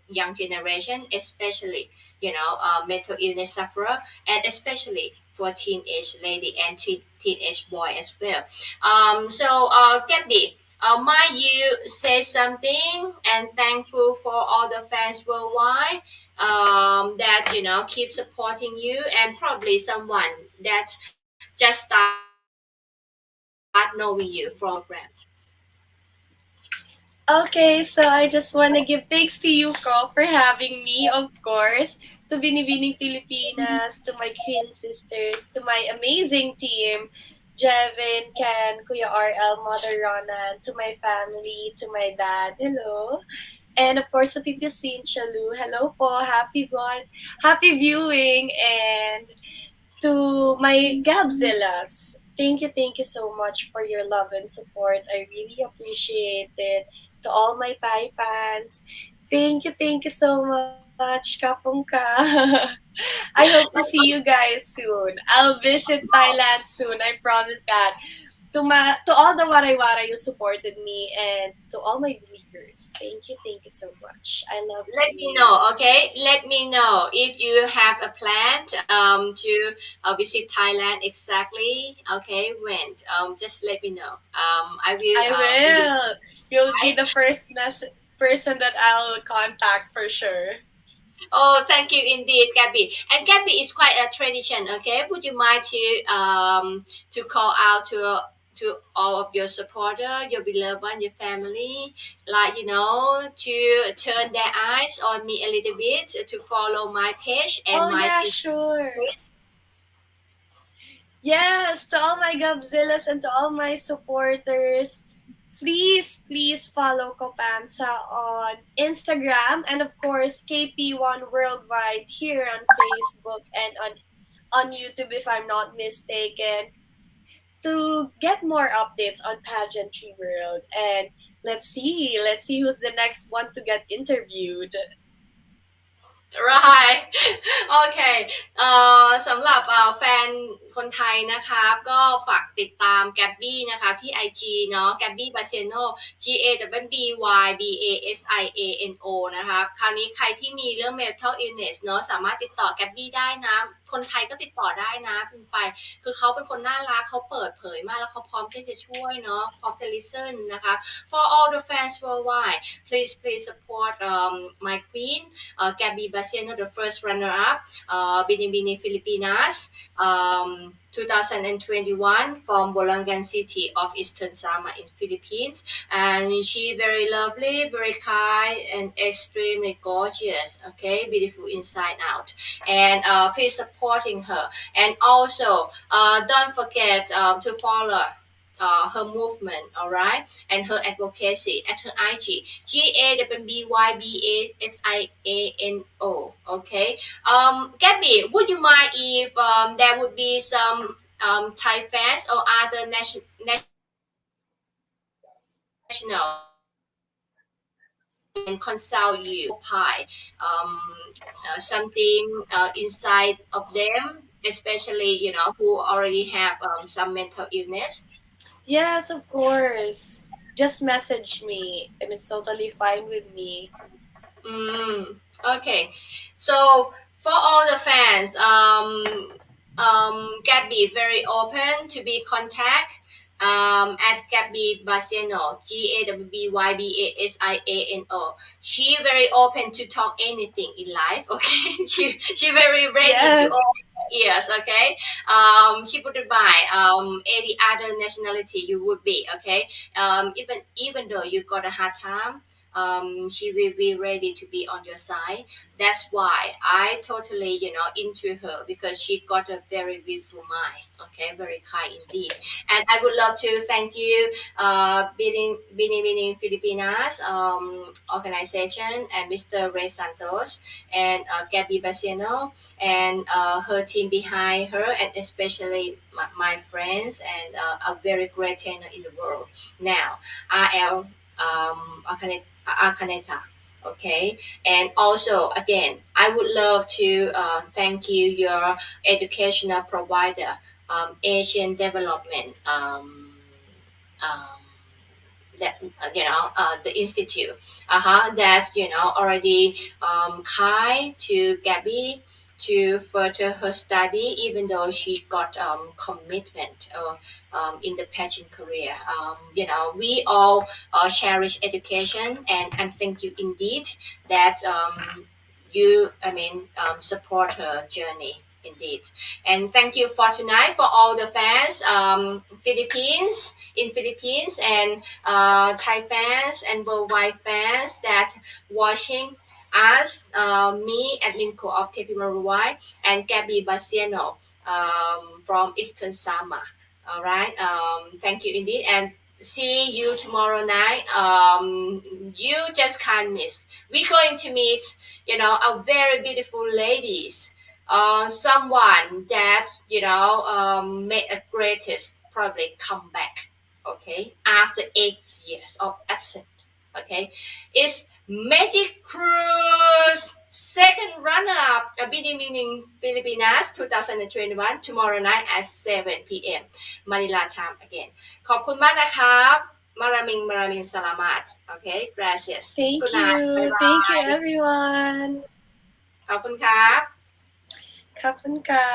young generation, especially mental illness sufferer, and especially for teenage lady and teenage boy as well. So Gabby, might you say something and thankful for all the fans worldwide that keep supporting you, and probably someone that just start knowing you from program. Okay, so I just want to give thanks to you, Ko, for having me, of course, to Binibining Pilipinas, to my Queen sisters, to my amazing team, Jevin, Ken, Kuya RL, Mother Ronan, to my family, to my dad, hello. And of course, to Tita Cynthia Lu, hello po, happy viewing, and to my Gabzillas. Thank you so much for your love and support. I really appreciate it. To all my Thai fans, thank you so much, Kapungka. I hope to see you guys soon. I'll visit Thailand soon, I promise that. To all the Waray you supported me, and to all my believers, thank you so much. I love Let me you. know, okay? Let me know if you have a plan to visit Thailand exactly. Okay, when? Just let me know. I will I be will. You'll be right. the first person that I'll contact for sure. Oh, thank you indeed, Gabby. And Gabby is quite a tradition. Okay, would you mind to call out to all of your supporter, your beloved one, your family, like to turn their eyes on me a little bit, to follow my page and Oh my yeah, Instagram sure. page. Yes, to all my Gabzillas and to all my supporters, please follow Kopansa on Instagram and of course KP1 Worldwide here on Facebook and on YouTube if I'm not mistaken to get more updates on pageantry world and let's see who's the next one to get interviewed. right โอเคสำหรับแฟนคนไทยนะครับก็ฝากติดตามแกบบี้นะคะที่ IG เนาะแกบบี้บาเซโน GABBY BASIANO นะครับคราวนี้ใครที่มีเรื่อง mental illness เนาะสามารถติดต่อแกบบี้ได้นะคนไทยก็ติดต่อได้นะพิมพ์ไปคือเขาเป็นคนน่ารักเขาเปิดเผยมากแล้วเขาพร้อมที่จะช่วยเนาะพร้อมจะ listen นะคะ for all the fans worldwide please support my queen Gabby Basiano, the first runner-up, Bini Bini Filipinas, 2021 from Bolangan City of Eastern Samar in Philippines. And she very lovely, very kind, and extremely gorgeous. Okay, beautiful inside out. And please supporting her. And also, don't forget to follow her movement, all right, and her advocacy at her IG, GABBYBASIANO. Okay. Gabby, would you mind if there would be some Thai fans or other national and consult you pie something inside of them, especially who already have some mental illness. Yes, of course. Just message me and it's totally fine with me. Okay. So for all the fans, Gabby very open to be contact at Gabby Basiano, GABBYBASIANO. She very open to talk anything in life. Okay, she very ready to Yes. open her ears. Okay, she would buy any other nationality you would be. Okay, even though you got a hard time, she will be ready to be on your side. That's why I totally, into her because she got a very beautiful mind. Okay, very kind indeed. And I would love to thank you, Bini Filipinas organization and Mr. Ray Santos and Gabby Basiano and her team behind her, and especially my friends and a very great trainer in the world. Now, RL Arcaneta. Okay, and also again, I would love to thank you, your educational provider, Asian Development. Um, that the institute that already kind to Gabby to further her study even though she got commitment in the pageant career. We all cherish education, and thank you indeed that you support her journey indeed. And thank you for tonight for all the fans, Philippines and Thai fans and worldwide fans that watching us, me, admin co of KP Worldwide, and Gabby Basiano from Eastern Sama. All right. Thank you indeed, and see you tomorrow night. You just can't miss. We're going to meet, a very beautiful ladies. Someone that made a greatest probably comeback. Okay, after 8 years of absence. Okay, it's Magic Cruise second runner-up Bini Filipinas 2021 tomorrow night at 7 p.m. Manila time again ขอบคุณมากนะครับ maraming salamat. Okay, gracias. Good Thank night. Bye you. Thank you bye. everyone. ขอบคุณครับ Kapun ka.